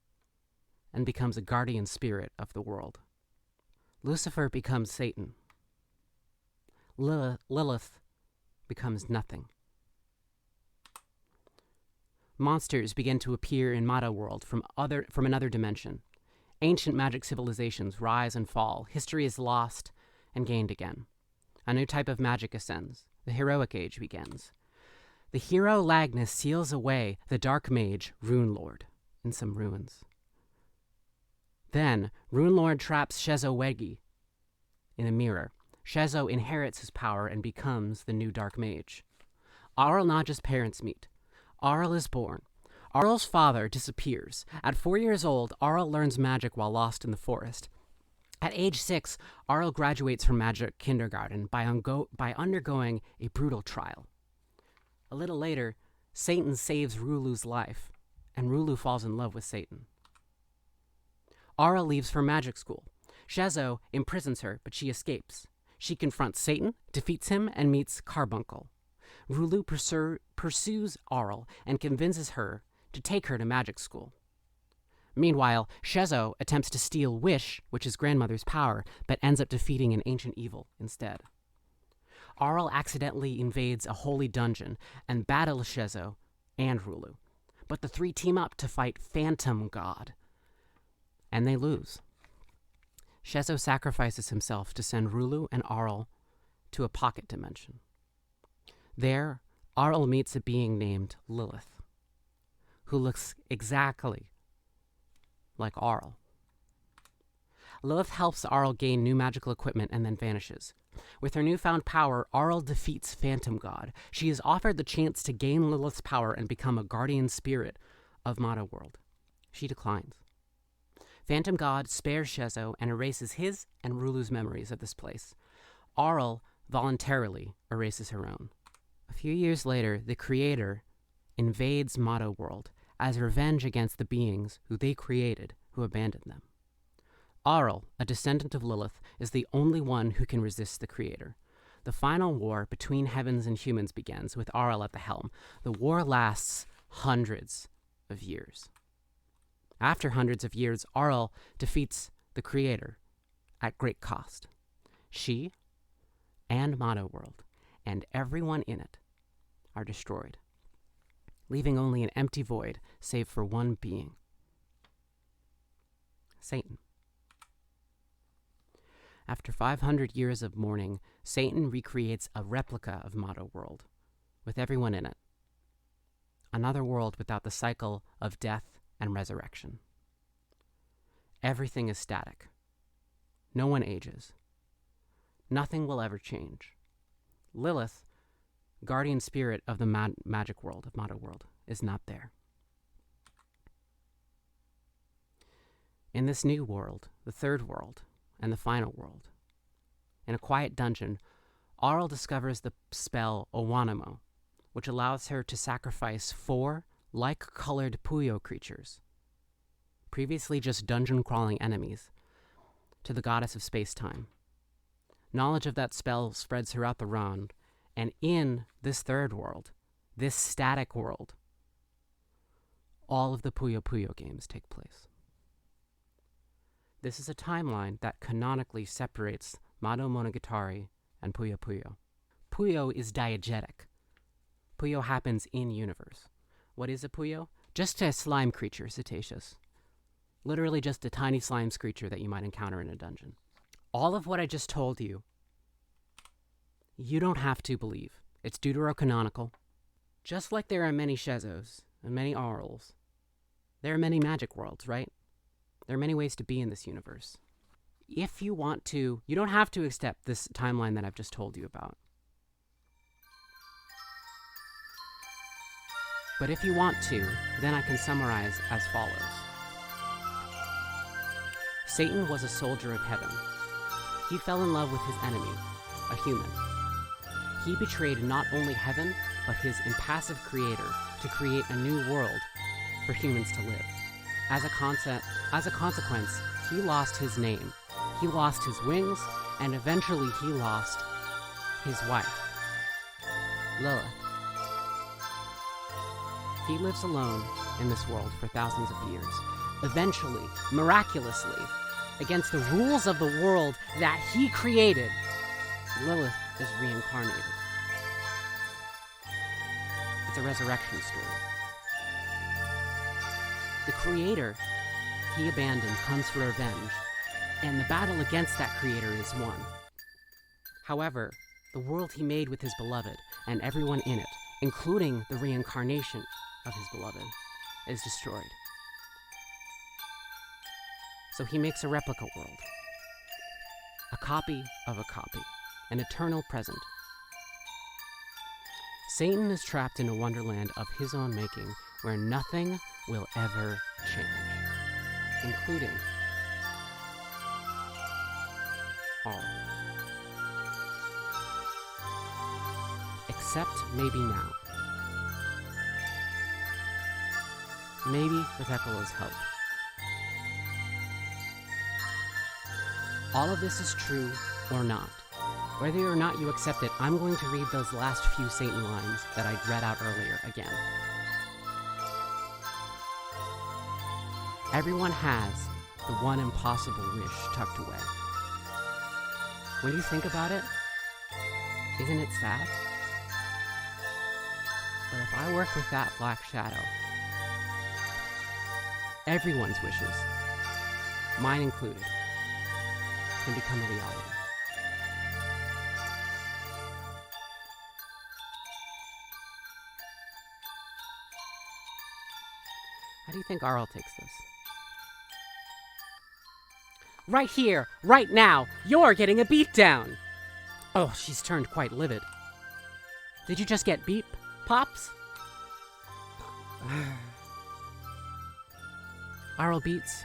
and becomes a guardian spirit of the world. Lucifer becomes Satan. Lilith becomes nothing. Monsters begin to appear in Madou world from another dimension. Ancient magic civilizations rise and fall. History is lost and gained again. A new type of magic ascends. The heroic age begins. The hero Lagnus seals away the dark mage Rune Lord in some ruins. Then Rune Lord traps Shezo Wegi in a mirror. Shezo inherits his power and becomes the new dark mage. Aurel Naj's parents meet. Aurel is born. Aurel's father disappears. At 4 years old, Aurel learns magic while lost in the forest. At age 6, Aurel graduates from magic kindergarten by undergoing a brutal trial. A little later, Satan saves Rulu's life, and Rulu falls in love with Satan. Aurel leaves for magic school. Shezo imprisons her, but she escapes. She confronts Satan, defeats him, and meets Carbuncle. Rulu pursues Aurel and convinces her to take her to magic school. Meanwhile, Shezo attempts to steal Wish, which is grandmother's power, but ends up defeating an ancient evil instead. Aurel accidentally invades a holy dungeon and battles Shezo and Rulu, but the three team up to fight Phantom God, and they lose. Shezo sacrifices himself to send Rulu and Aurel to a pocket dimension. There, Aurel meets a being named Lilith, who looks exactly like Aurel. Lilith helps Aurel gain new magical equipment and then vanishes. With her newfound power, Aurel defeats Phantom God. She is offered the chance to gain Lilith's power and become a guardian spirit of Madou world. She declines. Phantom God spares Shezo and erases his and Rulu's memories of this place. Aurel voluntarily erases her own. A few years later, the Creator invades Madou world as revenge against the beings who they created who abandoned them. Aurel, a descendant of Lilith, is the only one who can resist the Creator. The final war between heavens and humans begins with Aurel at the helm. The war lasts hundreds of years. After hundreds of years, Aurel defeats the Creator at great cost. She and Madou world and everyone in it are destroyed, leaving only an empty void save for one being, Satan. After 500 years of mourning, Satan recreates a replica of Madou world, with everyone in it. Another world without the cycle of death and resurrection. Everything is static. No one ages. Nothing will ever change. Lilith, guardian spirit of the magic world, of Madou world, is not there. In this new world, the third world, and the final world, in a quiet dungeon, Aurel discovers the spell Owanamo, which allows her to sacrifice 4 like-colored Puyo creatures, previously just dungeon-crawling enemies, to the goddess of space-time. Knowledge of that spell spreads throughout the realm, and in this third world, this static world, all of the Puyo Puyo games take place. This is a timeline that canonically separates Madou Monogatari and Puyo Puyo. Puyo is diegetic. Puyo happens in-universe. What is a Puyo? Just a slime creature, Cetaceous. Literally just a tiny slime creature that you might encounter in a dungeon. All of what I just told you, you don't have to believe. It's deuterocanonical. Just like there are many Shezos and many Aurels, there are many magic worlds, right? There are many ways to be in this universe. If you want to, you don't have to accept this timeline that I've just told you about. But if you want to, then I can summarize as follows. Satan was a soldier of heaven. He fell in love with his enemy, a human. He betrayed not only heaven, but his impassive creator to create a new world for humans to live. As a consequence, he lost his name, he lost his wings, and eventually he lost his wife, Lilith. He lives alone in this world for thousands of years, eventually, miraculously, against the rules of the world that he created, Lilith is reincarnated. It's a resurrection story. The creator he abandoned comes for revenge, and the battle against that creator is won. However, the world he made with his beloved and everyone in it, including the reincarnation of his beloved, is destroyed. So he makes a replica world, a copy of a copy, an eternal present. Satan is trapped in a wonderland of his own making where nothing will ever change, including all. Except maybe now. Maybe with ecolo's help. All of this is true or not. Whether or not you accept it, I'm going to read those last few Satan lines that I read out earlier again. Everyone has the one impossible wish tucked away. When you think about it, isn't it sad? But if I work with that black shadow, everyone's wishes, mine included, can become a reality. How do you think Arl takes this? Right here, right now, you're getting a beatdown! Oh, she's turned quite livid. Did you just get beat, Pops? Arl beats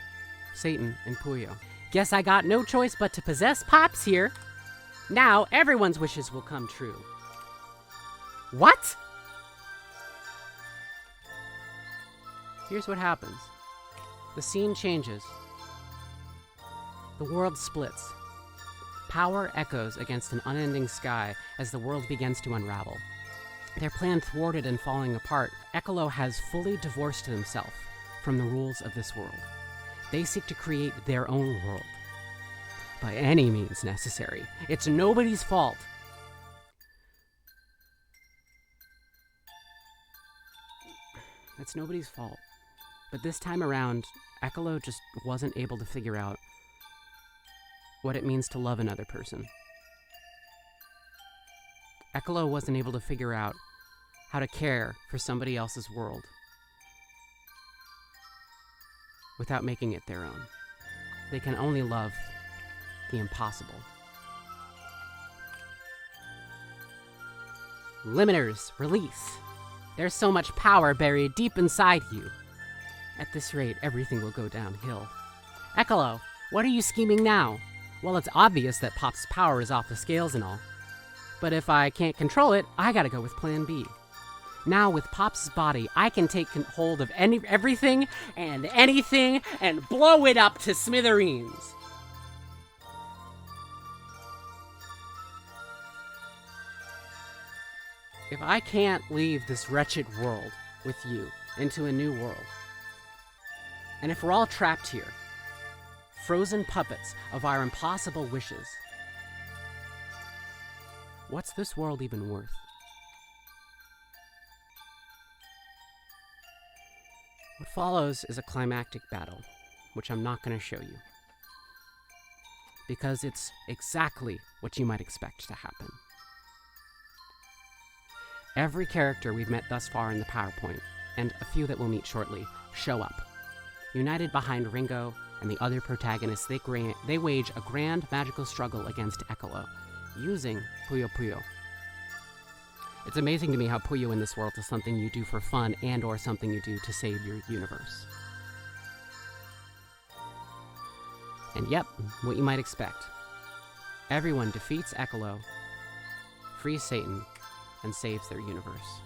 Satan and Puyo. Guess I got no choice but to possess Pops here. Now everyone's wishes will come true. What? Here's what happens. The scene changes. The world splits. Power echoes against an unending sky as the world begins to unravel. Their plan thwarted and falling apart, Ecolo has fully divorced himself from the rules of this world. They seek to create their own world. By any means necessary. It's nobody's fault. It's nobody's fault. But this time around, Ecolo just wasn't able to figure out what it means to love another person. Ecolo wasn't able to figure out how to care for somebody else's world without making it their own. They can only love the impossible. Limiters, release. There's so much power buried deep inside you. At this rate, everything will go downhill. Ecolo, what are you scheming now? Well, it's obvious that Pop's power is off the scales and all. But if I can't control it, I gotta go with Plan B. Now, with Pop's body, I can take hold of everything and anything and blow it up to smithereens. If I can't leave this wretched world with you into a new world, and if we're all trapped here, frozen puppets of our impossible wishes, what's this world even worth? What follows is a climactic battle, which I'm not going to show you, because it's exactly what you might expect to happen. Every character we've met thus far in the PowerPoint, and a few that we'll meet shortly, show up. United behind Ringo and the other protagonists, they wage a grand magical struggle against Ecolo, using Puyo Puyo. It's amazing to me how Puyo in this world is something you do for fun and or something you do to save your universe. And yep, what you might expect. Everyone defeats Ecolo, frees Satan, and saves their universe.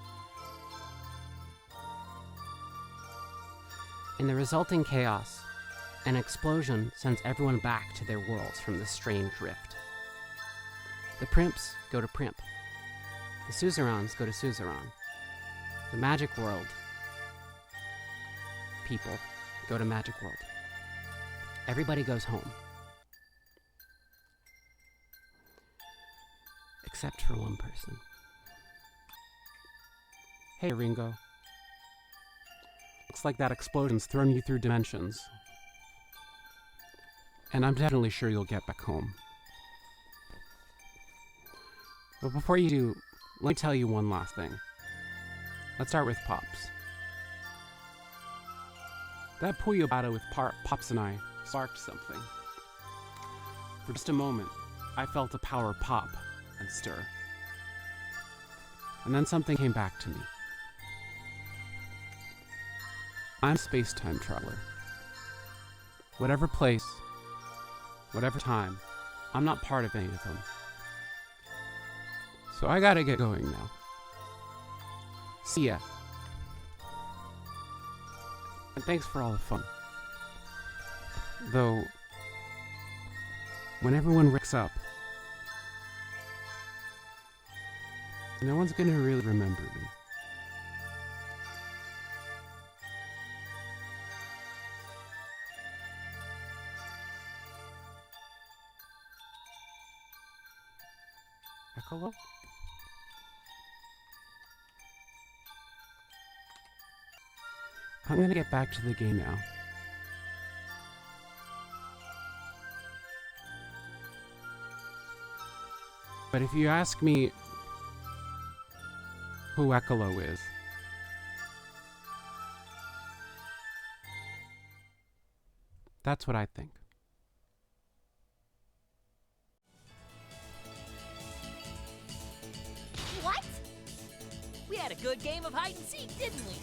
In the resulting chaos, an explosion sends everyone back to their worlds from this strange rift. The Primps go to Primp. The Suzerains go to Suzerain. The magic world people go to Magic World. Everybody goes home. Except for one person. Hey, Ringo. Looks like that explosion's thrown you through dimensions. And I'm definitely sure you'll get back home. But before you do, let me tell you one last thing. Let's start with Pops. That Puyo battle with Pops and I sparked something. For just a moment, I felt a power pop and stir. And then something came back to me. I'm a space-time traveler. Whatever place, whatever time, I'm not part of any of them. So I gotta get going now. See ya. And thanks for all the fun. Though, when everyone wakes up, no one's gonna really remember me. Ecolo? I'm gonna get back to the game now. But if you ask me who Ecolo is, that's what I think. What? We had a good game of hide and seek, didn't we?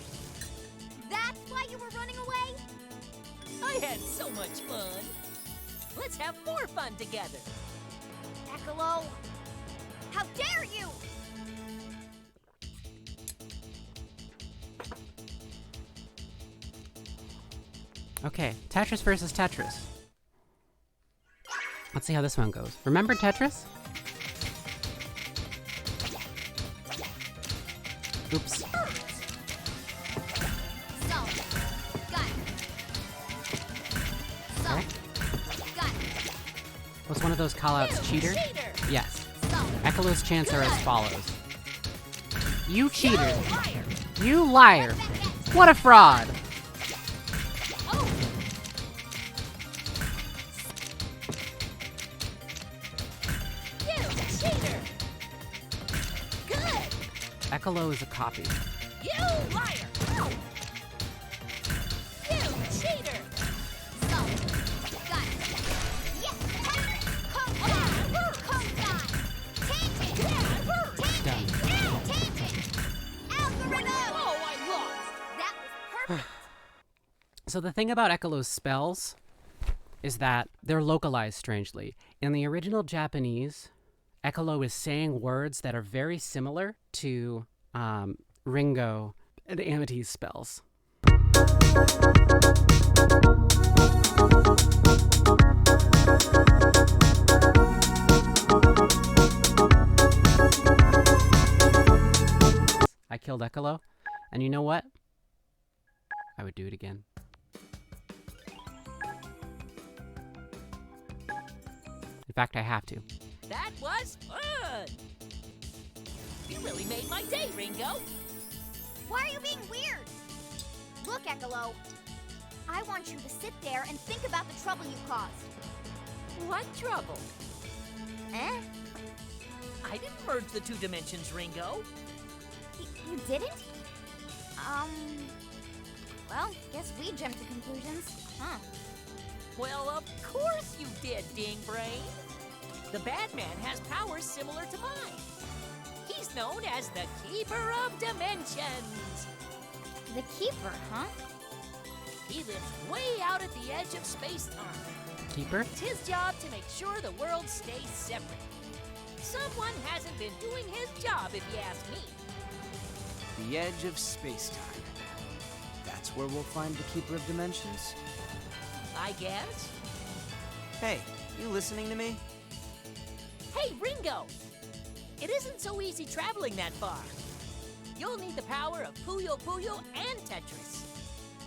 That's why you were running away? I had so much fun. Let's have more fun together. Ecolo, how dare you! Okay, Tetris versus Tetris. Let's see how this one goes. Remember Tetris? Oops. So, got it. So, Okay. got it. Was one of those callouts cheater? Cheater! Yes. So, Ecolo's chants are as follows. You cheater. Liar! You liar. What a fraud. oh, You cheater! Good! Ecolo is a copy. You liar! You cheater! so, got it. Yes, code guy. Code guy. Change it. Done. Change it. Algorithm. Oh, I lost! That was perfect. So the thing about Ecolo's spells is that they're localized strangely. In the original Japanese, Ecolo is saying words that are very similar to Ringo and Amity's spells. I killed Ecolo, and you know what? I would do it again. In fact, I have to. That was fun! You really made my day, Ringo! Why are you being weird? Look, Ecolo. I want you to sit there and think about the trouble you caused. What trouble? Eh? I didn't merge the two dimensions, Ringo. You didn't? Well, guess we jumped to conclusions, huh? Well, of course you did, Ding Brain. The bad man has powers similar to mine. He's known as the Keeper of Dimensions. The Keeper, huh? He lives way out at the edge of space-time. Keeper? It's his job to make sure the world stays separate. Someone hasn't been doing his job, if you ask me. The edge of space-time. That's where we'll find the Keeper of Dimensions? I guess. Hey, you listening to me? Hey, Ringo! It isn't so easy traveling that far. You'll need the power of Puyo Puyo and Tetris.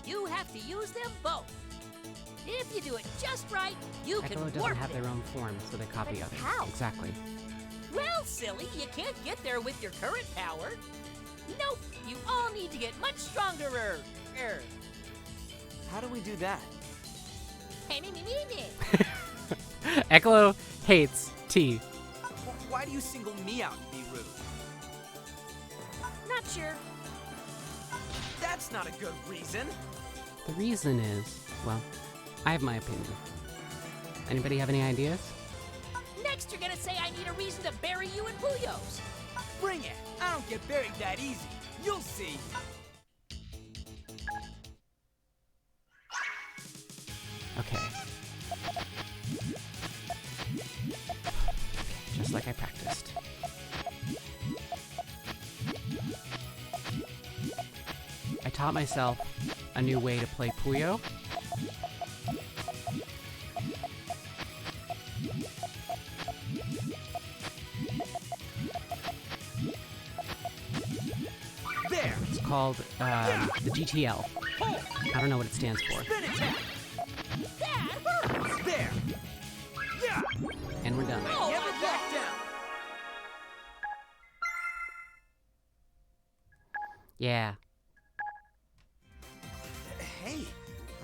you have to use them both. If you do it just right, you can Ecolo doesn't warp have them. their own form, so they copy But others. how? Exactly. Well, silly, you can't get there with your current power. Nope, you all need to get much stronger. How do we do that? Hey, me. Ecolo hates tea. Why do you single me out and be rude? Not sure. That's not a good reason. The reason is, well, I have my opinion. Anybody have any ideas? Next, you're gonna say I need a reason to bury you in Puyo's. Bring it. I don't get buried that easy. You'll see. Okay. Just like I practiced. I taught myself a new way to play Puyo. There. It's called the GTL. I don't know what it stands for. Spin attack. That hurts. There. Yeah. And we're done. Oh, Never back down. Yeah. Hey,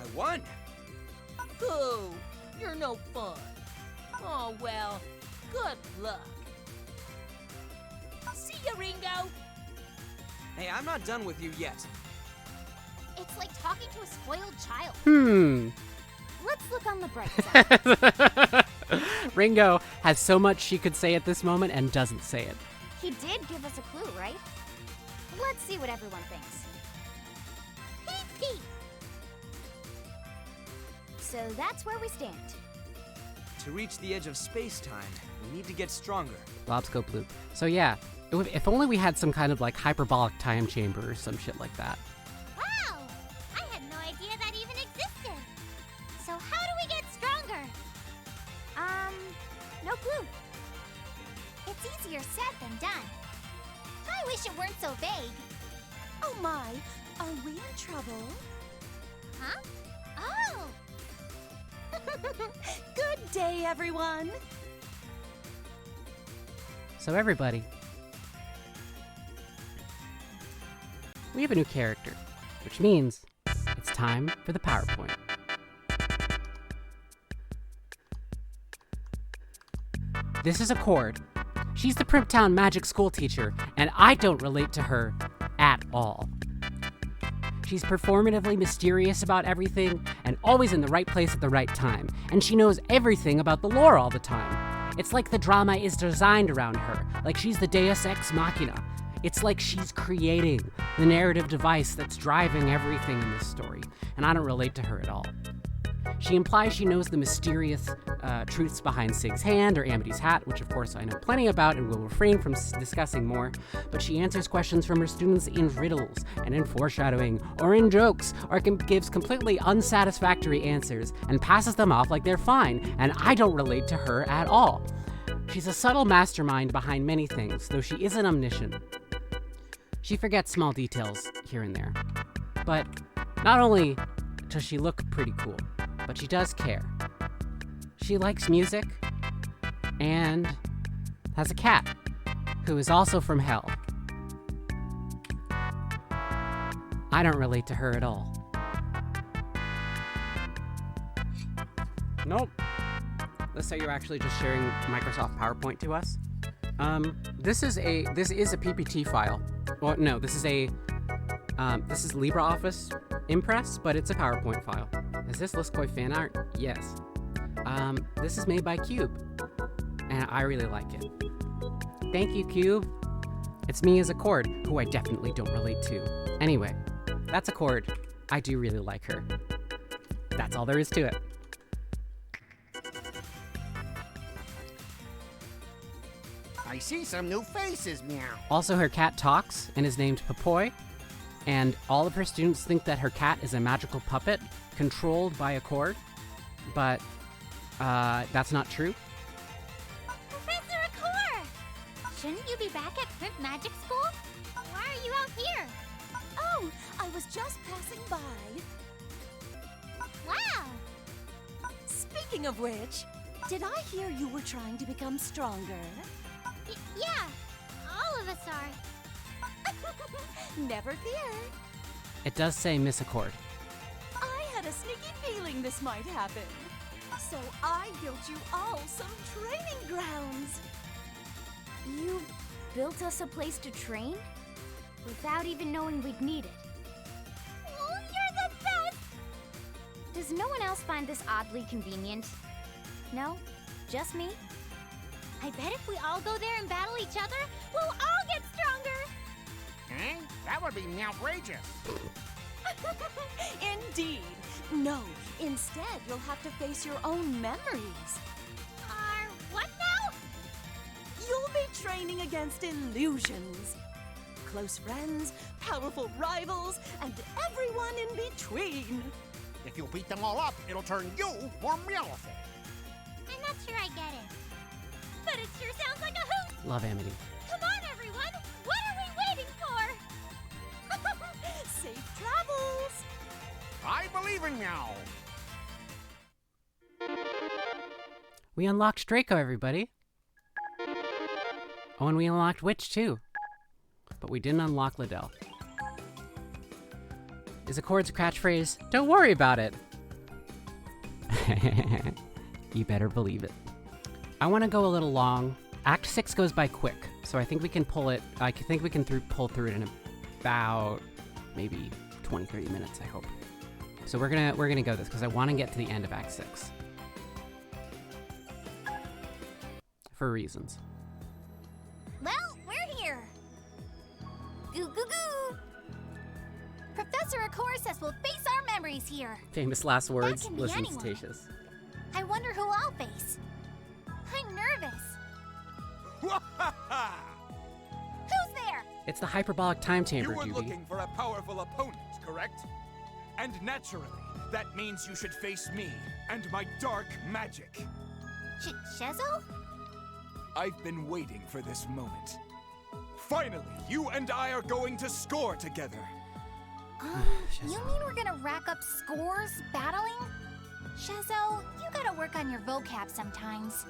I won. Boo! You're no fun. Oh, well, good luck. See ya, Ringo! Hey, I'm not done with you yet. It's like talking to a spoiled child. Let's look on the bright side. Ringo has so much she could say at this moment and doesn't say it. He did give us a clue, right? Let's see what everyone thinks. PP! So that's where we stand. To reach the edge of space-time, we need to get stronger. Lobscope loop. So yeah, if only we had some kind of like hyperbolic time chamber or some shit like that. Wow! I had no idea that even existed. So how do we get stronger? No clue. It's easier said than done. I wish it weren't so vague. Oh my, are we in trouble? Huh? Oh! Good day, everyone. So everybody, we have a new character, which means it's time for the PowerPoint. This is Accord. She's the Primptown magic school teacher, and I don't relate to her at all. She's performatively mysterious about everything and always in the right place at the right time, and she knows everything about the lore all the time. It's like the drama is designed around her, like she's the Deus Ex Machina. It's like she's creating the narrative device that's driving everything in this story, and I don't relate to her at all. She implies she knows the mysterious truths behind Sig's hand or Amity's hat, which of course I know plenty about and will refrain from discussing more, but she answers questions from her students in riddles and in foreshadowing or in jokes, or gives completely unsatisfactory answers and passes them off like they're fine, and I don't relate to her at all. She's a subtle mastermind behind many things, though she isn't omniscient. She forgets small details here and there. But not only does she look pretty cool, but she does care. She likes music and has a cat who is also from hell. I don't relate to her at all. Nope. Let's say you're actually just sharing Microsoft PowerPoint to us. This is a PPT file. Well, no, this is LibreOffice Impress, but it's a PowerPoint file. Is this Liskoi fan art? Yes. This is made by Cube, and I really like it. Thank you, Cube. It's me as Accord, who I definitely don't relate to. Anyway, that's Accord. I do really like her. That's all there is to it. I see some new faces, meow. Also, her cat talks and is named Papoy, and all of her students think that her cat is a magical puppet controlled by Accord, but that's not true. Professor Accord! Shouldn't you be back at Print Magic School? Why are you out here? Oh, I was just passing by. Speaking of which, did I hear you were trying to become stronger? Yeah, all of us are. Never fear. It does say miss a chord. I had a sneaky feeling this might happen. So I built you all some training grounds. You built us a place to train? Without even knowing we'd need it. Oh, you're the best! Does no one else find this oddly convenient? No? Just me? I bet if we all go there and battle each other, we'll all get stronger! Eh? That would be outrageous. Indeed. No, instead you'll have to face your own memories. What now? You'll be training against illusions. Close friends, powerful rivals, and everyone in between. If you beat them all up, it'll turn you more powerful. I'm not sure I get it. But it sure sounds like a hoot! Love Amity. Come on, everyone! What are we waiting for? Safe travels! I believe in you. We unlocked Draco, everybody. Oh, and we unlocked Witch, too. But we didn't unlock Lidelle. Is Accord's catchphrase, "Don't worry about it"? You better believe it. I want to go a little long. Act 6 goes by quick, so I think we can pull it. I think we can pull through it in about maybe 20-30 minutes, I hope. So we're gonna go this because I want to get to the end of Act 6 for reasons. Well, we're here. Goo goo goo. Professor Acor says we'll face our memories here. Famous last words. can be Listen, anyone. Statius. I wonder who I'll face. I'm nervous. Who's there? It's the hyperbolic time You chamber, were Juby. looking for a powerful opponent, correct? And naturally, that means you should face me and my dark magic. Shezo? I've been waiting for this moment. Finally, you and I are going to score together. You mean we're gonna rack up scores battling? Shezo, you gotta work on your vocab sometimes.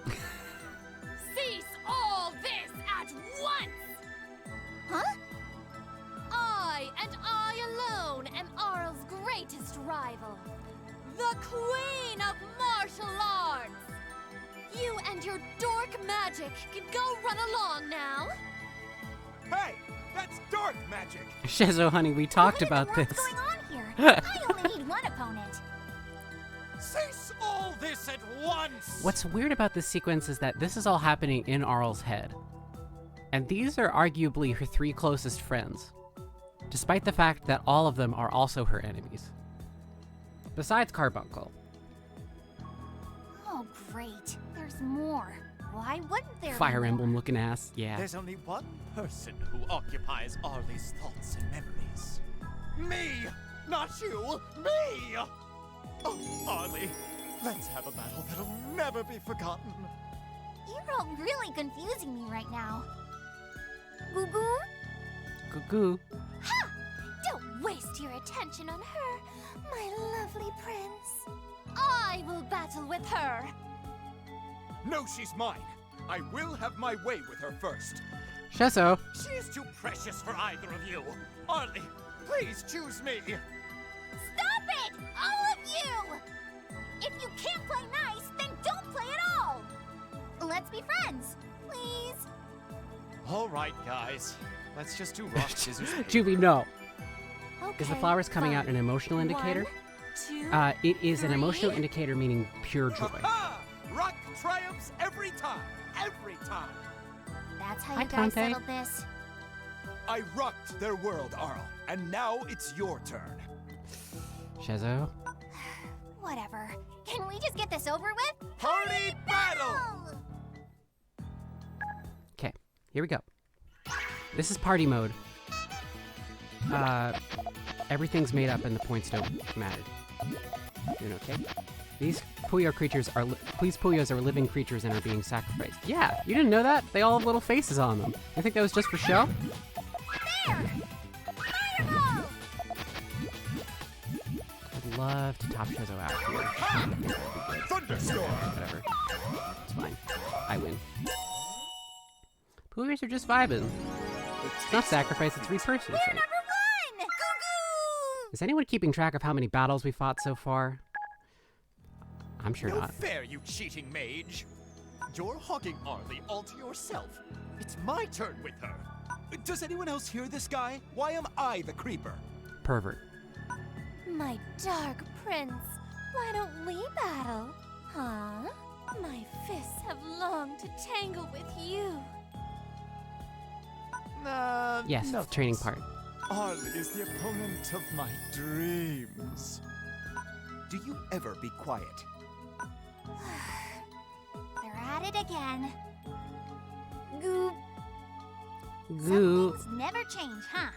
Cease all this at once! Huh? I and I alone am Arl's greatest rival. The Queen of Martial Arts! You and your dork magic can go run along now. Hey, that's dark magic! Shezo, honey, we talked What in about the world's this. going on here? I only need one opponent. Cease all this at once! What's weird about this sequence is that this is all happening in Arl's head. And these are arguably her 3 closest friends, despite the fact that all of them are also her enemies. Besides Carbuncle. Oh, great. There's more. Why wouldn't there Fire be Emblem more? looking ass, yeah. There's only one person who occupies Arlie's thoughts and memories. Me! Not you! Me! Oh, Arlie, let's have a battle that'll never be forgotten. You're all really confusing me right now. Goo goo? Goo. Ha! Don't waste your attention on her, my lovely prince. I will battle with her. No, she's mine. I will have my way with her first. Shezo. She's too precious for either of you. Arlie, please choose me. Stop it! All of you! If you can't play nice, then don't play at all! Let's be friends, please. All right, guys. Let's just do rock, scissors, paper. Juby, no. Okay, Is the flowers coming out fine. an emotional indicator? 1, 2, It is an 3. emotional indicator meaning pure joy. Ha! Rock triumphs every time! Every time! That's how Hi, you guys Tante. settled this. I rocked their world, Arl, and now it's your turn. Shezo. Whatever. Can we just get this over with? Party battle! Okay, here we go. This is party mode. Everything's made up and the points don't matter. Doing okay? These Puyo creatures are these Puyos are living creatures and are being sacrificed. Yeah, you didn't know that? They all have little faces on them. You think that was just for show? There! Fireball! I'd love to top Chozo out here. Thunderstorm! Whatever. It's fine. I win. Pooyers are just vibing. It's not sacrifice, it's repurchasing. We're number 1! Goo-goo! Is anyone keeping track of how many battles we fought so far? I'm sure No not. fair, you cheating mage! You're hogging Arlie all to yourself. It's my turn with her. Does anyone else hear this guy? Why am I the creeper? Pervert. My dark prince, why don't we battle? Huh? My fists have longed to tangle with you. Yes, no the training thanks. part. Arlie is the opponent of my dreams. Do you ever be quiet? They're at it again. Goo. Goo. Some things never change, huh?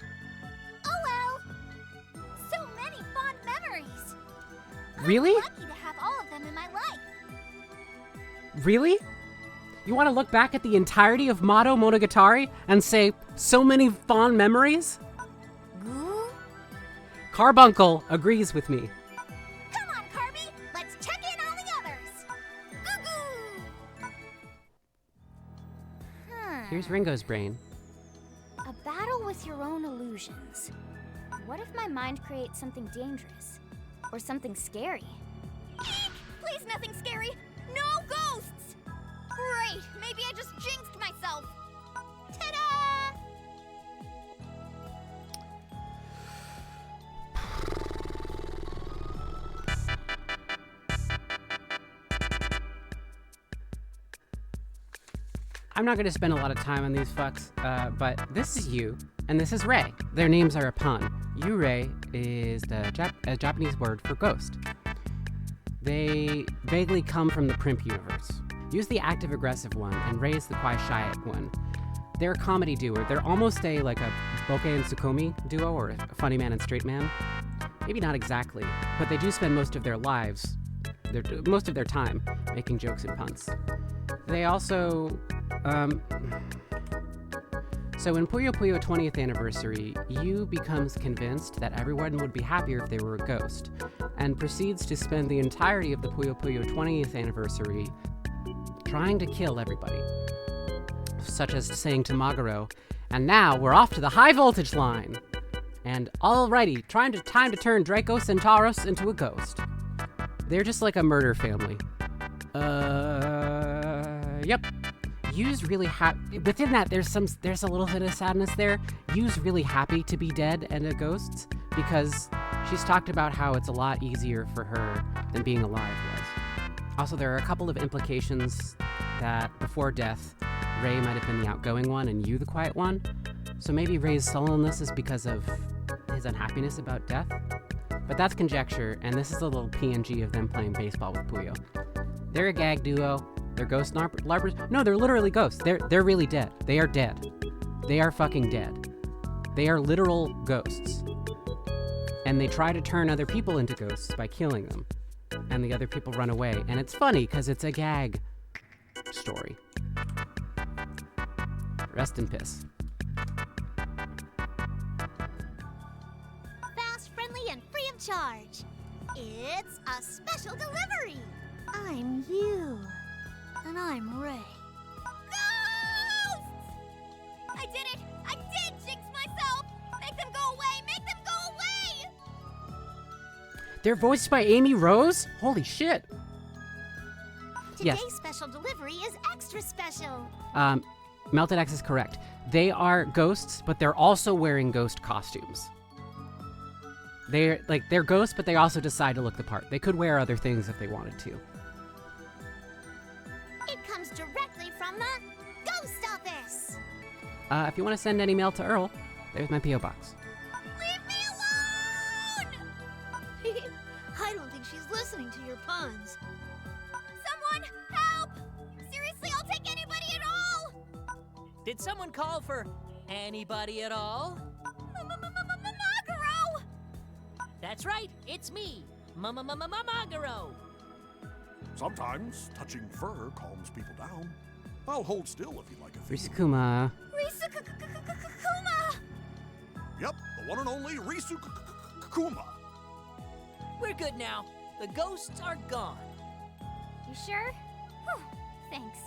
Oh well. So many fond memories. Really? I'm lucky to have all of them in my life. Really? You want to look back at the entirety of Madou Monogatari and say, so many fond memories? Goo? Carbuncle agrees with me. Come on, Carby. Let's check in on the others. Goo-goo. Here's Ringo's brain. A battle with your own illusions. What if my mind creates something dangerous? Or something scary? Eek! Please, nothing scary! No ghosts! Great! Maybe I just jinxed myself! Ta-da! I'm not going to spend a lot of time on these fucks, but this is Yu, and this is Rei. Their names are a pun. Yu-Rei is the Japanese word for ghost. They vaguely come from the Primp universe. Yu's the active-aggressive one, and Rei's the quiet-shy one. They're a comedy duo. They're almost a Bokeh and Tsukomi duo, or a funny man and straight man. Maybe not exactly, but they do spend most of their lives, most of their time, making jokes and puns. They also, so in Puyo Puyo 20th anniversary, Yu becomes convinced that everyone would be happier if they were a ghost, and proceeds to spend the entirety of the Puyo Puyo 20th anniversary trying to kill everybody. Such as saying to Maguro, and now we're off to the high voltage line! And alrighty, time to turn Draco Centauros into a ghost. They're just like a murder family. Yep. Yu's really happy. Within that, there's a little bit of sadness there. Yu's really happy to be dead and a ghost because she's talked about how it's a lot easier for her than being alive was. Also, there are a couple of implications that before death, Rei might have been the outgoing one and Yu the quiet one. So maybe Rei's sullenness is because of his unhappiness about death. But that's conjecture, and this is a little PNG of them playing baseball with Puyo. They're a gag duo. They're ghost larpers. No, they're literally ghosts. They're really dead. They are dead. They are fucking dead. They are literal ghosts. And they try to turn other people into ghosts by killing them. And the other people run away. And it's funny, because it's a gag story. Rest in piss. Fast, friendly, and free of charge. It's a special delivery. I'm you. And I'm Rei. Ghosts! I did it! I did jinx myself! Make them go away! Make them go away! They're voiced by Amy Rose? Holy shit. Today's Yes. special delivery is extra special. Melted X is correct. They are ghosts, but they're also wearing ghost costumes. They're ghosts, but they also decide to look the part. They could wear other things if they wanted to. It comes directly from the ghost office. If you want to send any mail to Earl, there's my P.O. box. Leave me alone! I don't think she's listening to your puns. Someone help! Seriously, I'll take anybody at all! Did someone call for anybody at all? Maguro! That's right, it's me, Maguro. Sometimes touching fur calms people down. I'll hold still if you like a thing. Risukuma. Risukuma! Yep, the one and only Risu Kuma. We're good now. The ghosts are gone. You sure? Whew, thanks.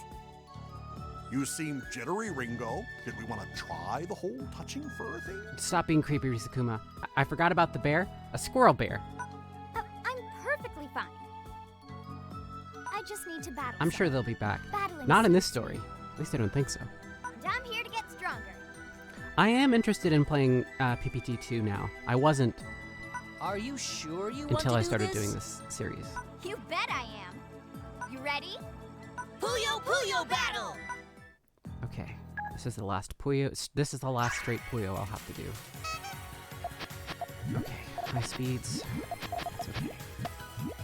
You seem jittery, Ringo. Did we want to try the whole touching fur thing? Stop being creepy, Risakuma. I forgot about the bear. A squirrel bear. I'm perfectly fine. I just need to battle. I'm sure they'll be back. Battling Not in some- this story. At least I don't think so. And I'm here to get stronger. I am interested in playing PPT2 now. I wasn't Are you sure you want until to I do started this? doing this series. You bet I am. You ready? Puyo Puyo battle! Okay, this is the last Puyo. This is the last straight Puyo I'll have to do. Okay, high speeds. It's okay.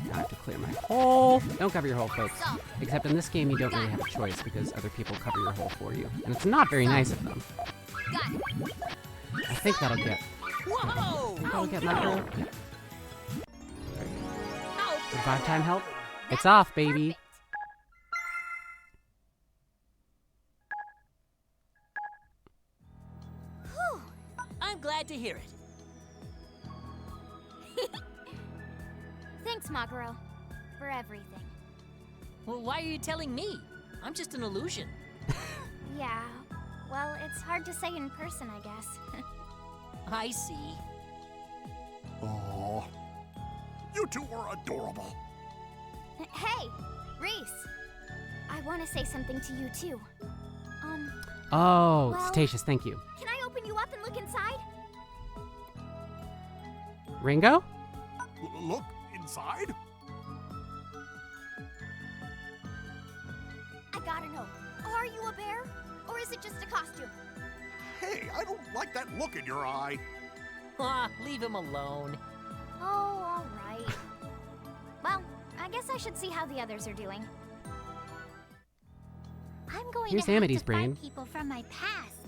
Now I have to clear my hole. Don't cover your hole, folks. Except in this game, you don't really have a choice because other people cover your hole for you, and it's not very nice of them. Got it. I think that'll get. Whoa! That'll get macro. Yeah. Ow. Revive time help. It's off, baby. Whew. I'm glad to hear it. Thanks, Maguro, for everything. Well, why are you telling me? I'm just an illusion. Yeah, well, it's hard to say in person, I guess. I see. Oh, you two are adorable. Hey, Reese. I want to say something to you, too. Oh, Well- Cetaceous, thank you. Can I open you up and look inside? Ringo? Look inside. I gotta know, are you a bear? Or is it just a costume? Hey, I don't like that look in your eye. Ah, leave him alone. Oh, all right. Well, I guess I should see how the others are doing. I'm going Here's to have Amity's to brain. find people from my past.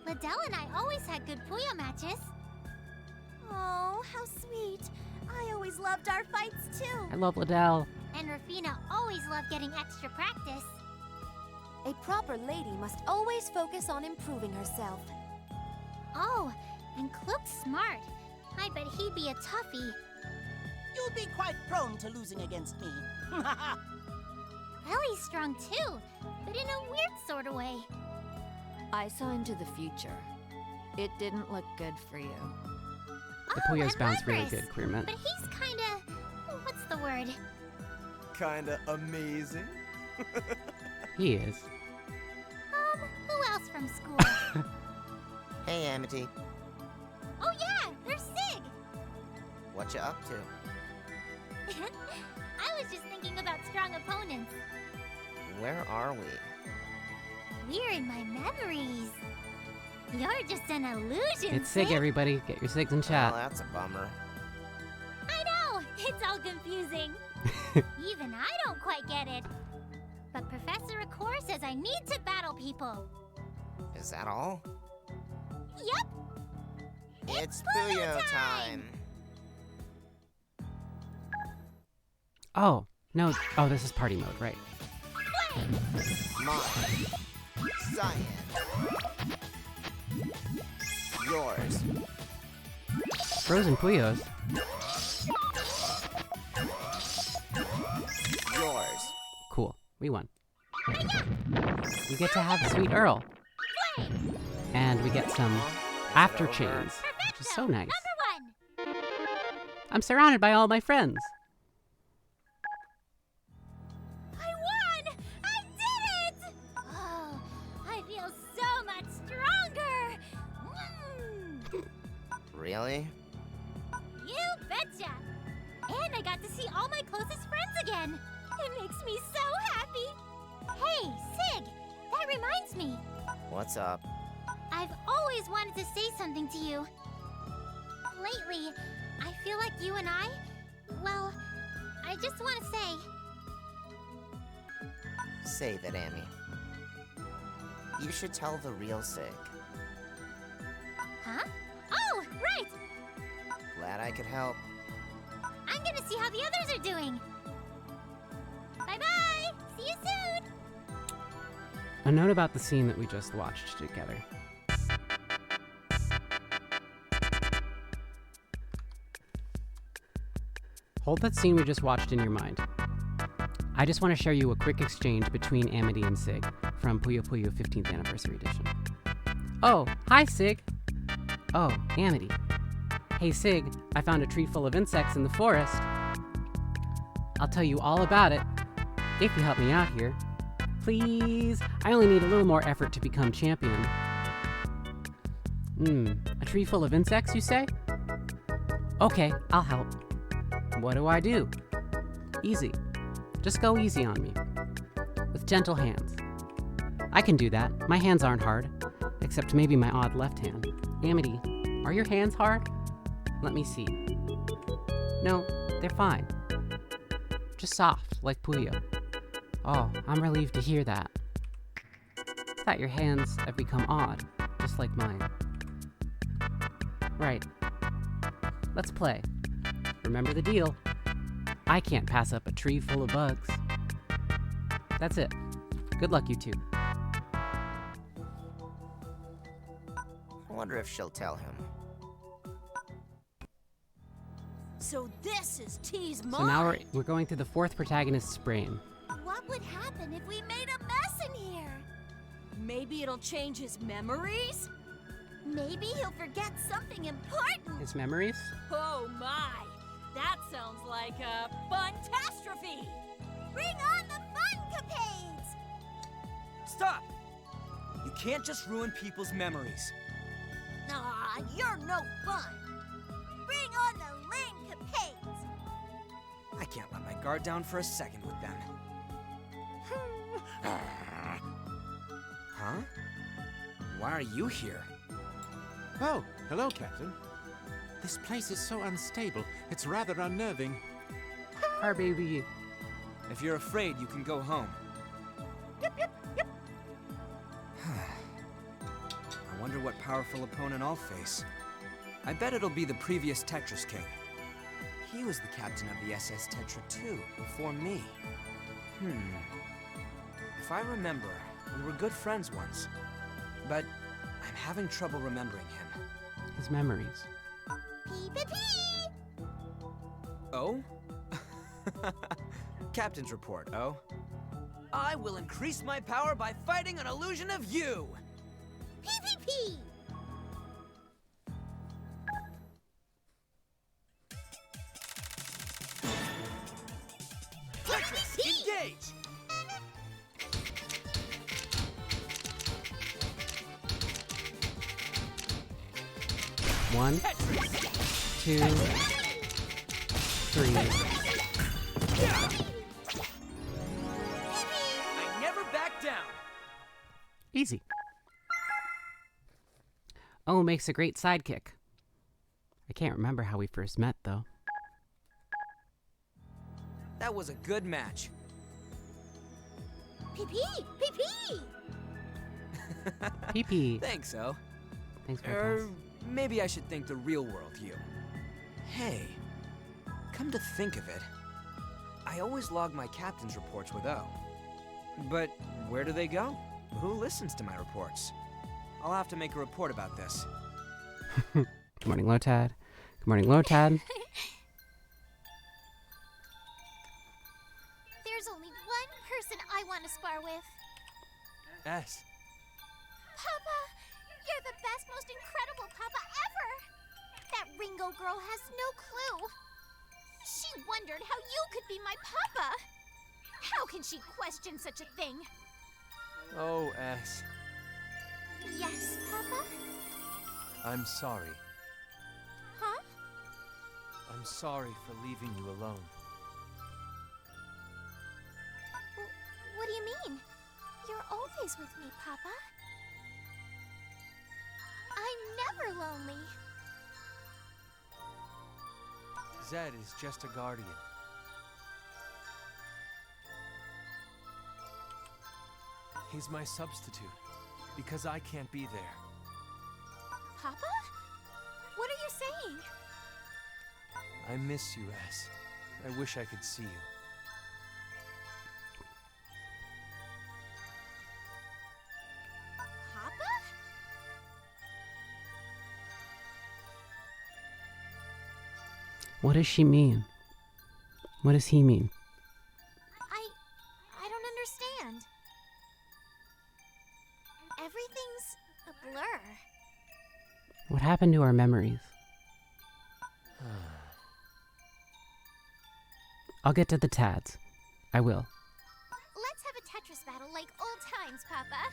Lidelle and I always had good Puyo matches. Oh, how sweet. I always loved our fights too. I love Lidelle. And Rafina always loved getting extra practice. A proper lady must always focus on improving herself. Oh, and Cloak's smart. I bet he'd be a toughie. You'd be quite prone to losing against me. Ellie's strong too, but in a weird sort of way. I saw into the future. It didn't look good for you. The Oh, Puyos and bounce really Leprous. good, Queermint. But he's kinda... what's the word? Kinda amazing. He is. Who else from school? Hey, Amity. Oh yeah, there's Sig! What you up to? I was just thinking about strong opponents. Where are we? We're in my memories. You're just an illusion. It's Sig, everybody. Get your Sigs in chat. Well, that's a bummer. I know, it's all confusing. Even I don't quite get it. But Professor Akor says I need to battle people. Is that all? Yep. It's Puyo time. Oh, no. Oh, this is party mode, right. Mine. Cyan. Yours. Frozen Puyos. Yours. Cool. We won. We get to have Sweet Earl. And we get some after over? chains, which is so nice. Number 1. I'm surrounded by all my friends. I won! I did it! Oh, I feel so much stronger. Really? You betcha! And I got to see all my closest friends again. It makes me so happy. Hey, Sig, that reminds me. What's up? I've always wanted to say something to you. Lately, I feel like you and I, well, I just want to say, Save it, Amy. You should tell the real Sig. huh? Oh, right! Glad I could help. I'm gonna see how the others are doing. Bye-bye! See you soon! A note about the scene that we just watched together. Hold that scene we just watched in your mind. I just want to share you a quick exchange between Amity and Sig from Puyo Puyo 15th Anniversary Edition. Oh, hi Sig! Oh, Amity. Hey Sig, I found a tree full of insects in the forest. I'll tell you all about it if you help me out here. Please, I only need a little more effort to become champion. A tree full of insects, you say? Okay, I'll help. What do I do? Easy. Just go easy on me. With gentle hands. I can do that. My hands aren't hard. Except maybe my odd left hand. Amity, are your hands hard? Let me see. No, they're fine. Just soft, like Puyo. Oh, I'm relieved to hear that. Thought your hands have become odd, just like mine. Right. Let's play. Remember the deal. I can't pass up a tree full of bugs. That's it. Good luck, you two. I wonder if she'll tell him. So this is T's mom. So now we're going through the fourth protagonist's brain. What would happen if we made a mess in here? Maybe it'll change his memories? Maybe he'll forget something important. His memories? Oh my! That sounds like a fun-tastrophe! Bring on the fun capades! Stop! You can't just ruin people's memories. Aw, you're no fun. Bring on the lame capades! I can't let my guard down for a second with them. Huh? Why are you here? Oh, hello, Captain. This place is so unstable, it's rather unnerving. Our baby. If you're afraid, you can go home. Yep. I wonder what powerful opponent I'll face. I bet it'll be the previous Tetris King. He was the captain of the SS Tetra too, before me. If I remember, we were good friends once. But I'm having trouble remembering him. His memories. Pee-pee-pee! Oh? Captain's report, oh? I will increase my power by fighting an illusion of you! Pee-pee-pee! Tetris, engage! One, two, three. I never back down! Easy. Oh, makes a great sidekick. I can't remember how we first met, though. That was a good match. Pee-pee! Pee-pee! Pee-pee. Thanks, O. Thanks for the Maybe I should thank the real world you. Hey, come to think of it, I always log my captain's reports with O. But where do they go? Who listens to my reports? I'll have to make a report about this. Good morning, Lotad. Good morning, Lotad. There's only one person I want to spar with. S. Papa! You're the best, most incredible Papa ever! That Ringo girl has no clue. She wondered how you could be my Papa. How can she question such a thing? Oh, S. Yes, Papa? I'm sorry. Huh? I'm sorry for leaving you alone. What do you mean? You're always with me, Papa. I'm never lonely. Zed is just a guardian. He's my substitute, because I can't be there. Papa? What are you saying? I miss you, S. I wish I could see you. Papa? What does she mean? What does he mean? I don't understand. Everything's a blur. What happened to our memories? I'll get to the Tads. I will. Let's have a Tetris battle like old times, Papa.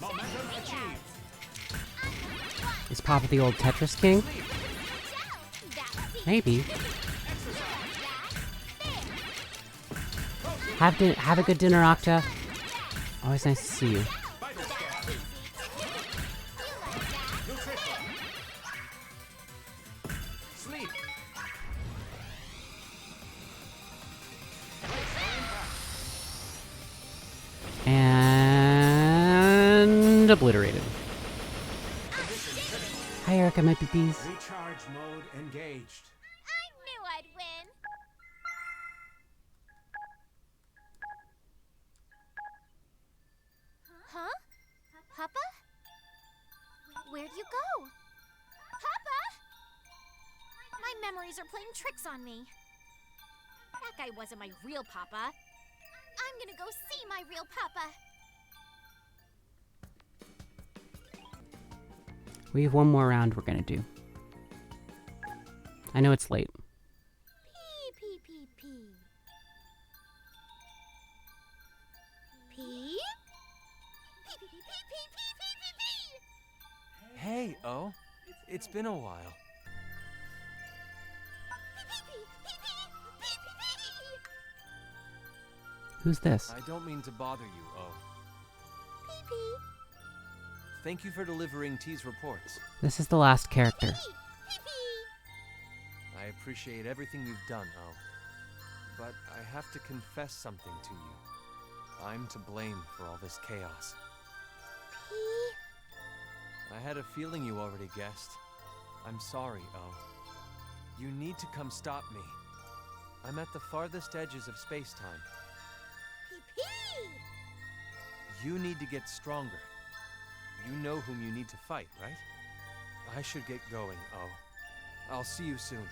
Momentum achieved. Is Papa the old Tetris king? Maybe. Have a good dinner, Octa. Always nice to see you. Sleep. And obliterated. Hi, Erica, my bees. Recharge mode engaged. I knew I'd win. Huh? Papa? Where'd you go? Papa! My memories are playing tricks on me. That guy wasn't my real Papa. I'm gonna go see my real Papa. We have one more round we're gonna do. I know it's late. P. Hey, O. It's been a while. Who's this? I don't mean to bother you, O. Thank you for delivering T's reports. This is the last character. I appreciate everything you've done, O. But I have to confess something to you. I'm to blame for all this chaos. I had a feeling you already guessed. I'm sorry, O. You need to come stop me. I'm at the farthest edges of space-time. You need to get stronger. You know whom you need to fight, right? I should get going, O. I'll see you soon.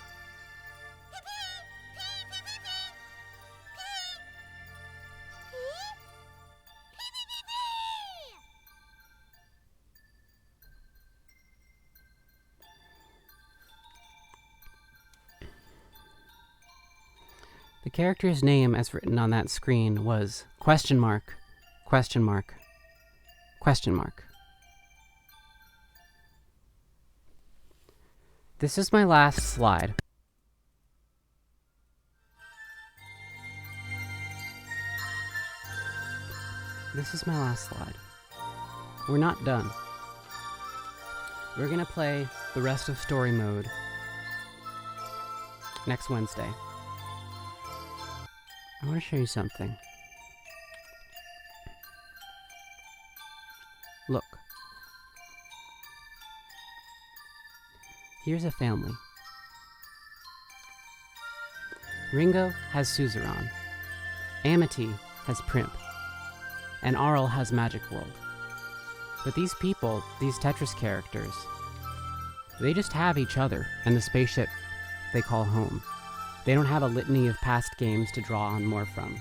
The character's name, as written on that screen, was question mark, question mark, question mark. This is my last slide. This is my last slide. We're not done. We're gonna play the rest of story mode next Wednesday. I want to show you something. Look. Here's a family. Ringo has Suzerain. Amity has Primp. And Arl has Magic World. But these people, these Tetris characters, they just have each other and the spaceship they call home. They don't have a litany of past games to draw on more from.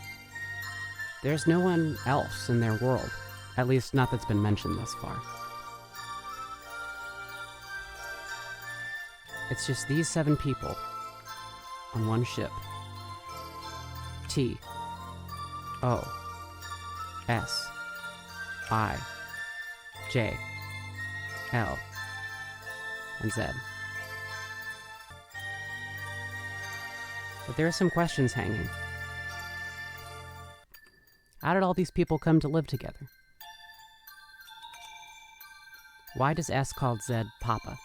There's no one else in their world, at least not that's been mentioned thus far. It's just these 7 people on one ship. T, O, S, I, J, L, and Z. But there are some questions hanging. How did all these people come to live together? Why does S call Z Papa?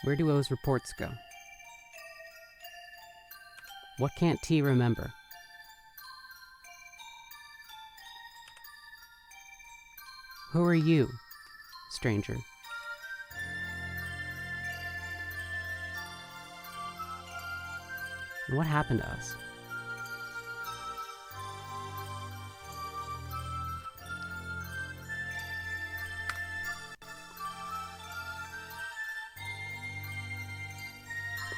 Where do O's reports go? What can't T remember? Who are you, stranger? And what happened to us?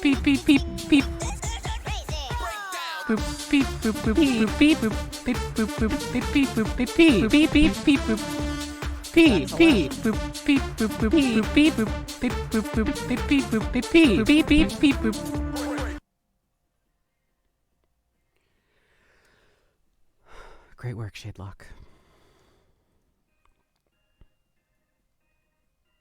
Beep beep beep beep. Boop beep boop boop beep beep boop beep boop boop beep beep boop beep beep beep beep beep boop. Beep beep boop beep boop boop beep beep boop beep boop boop beep beep boop beep beep beep beep beep boop. Great work, Shadelock.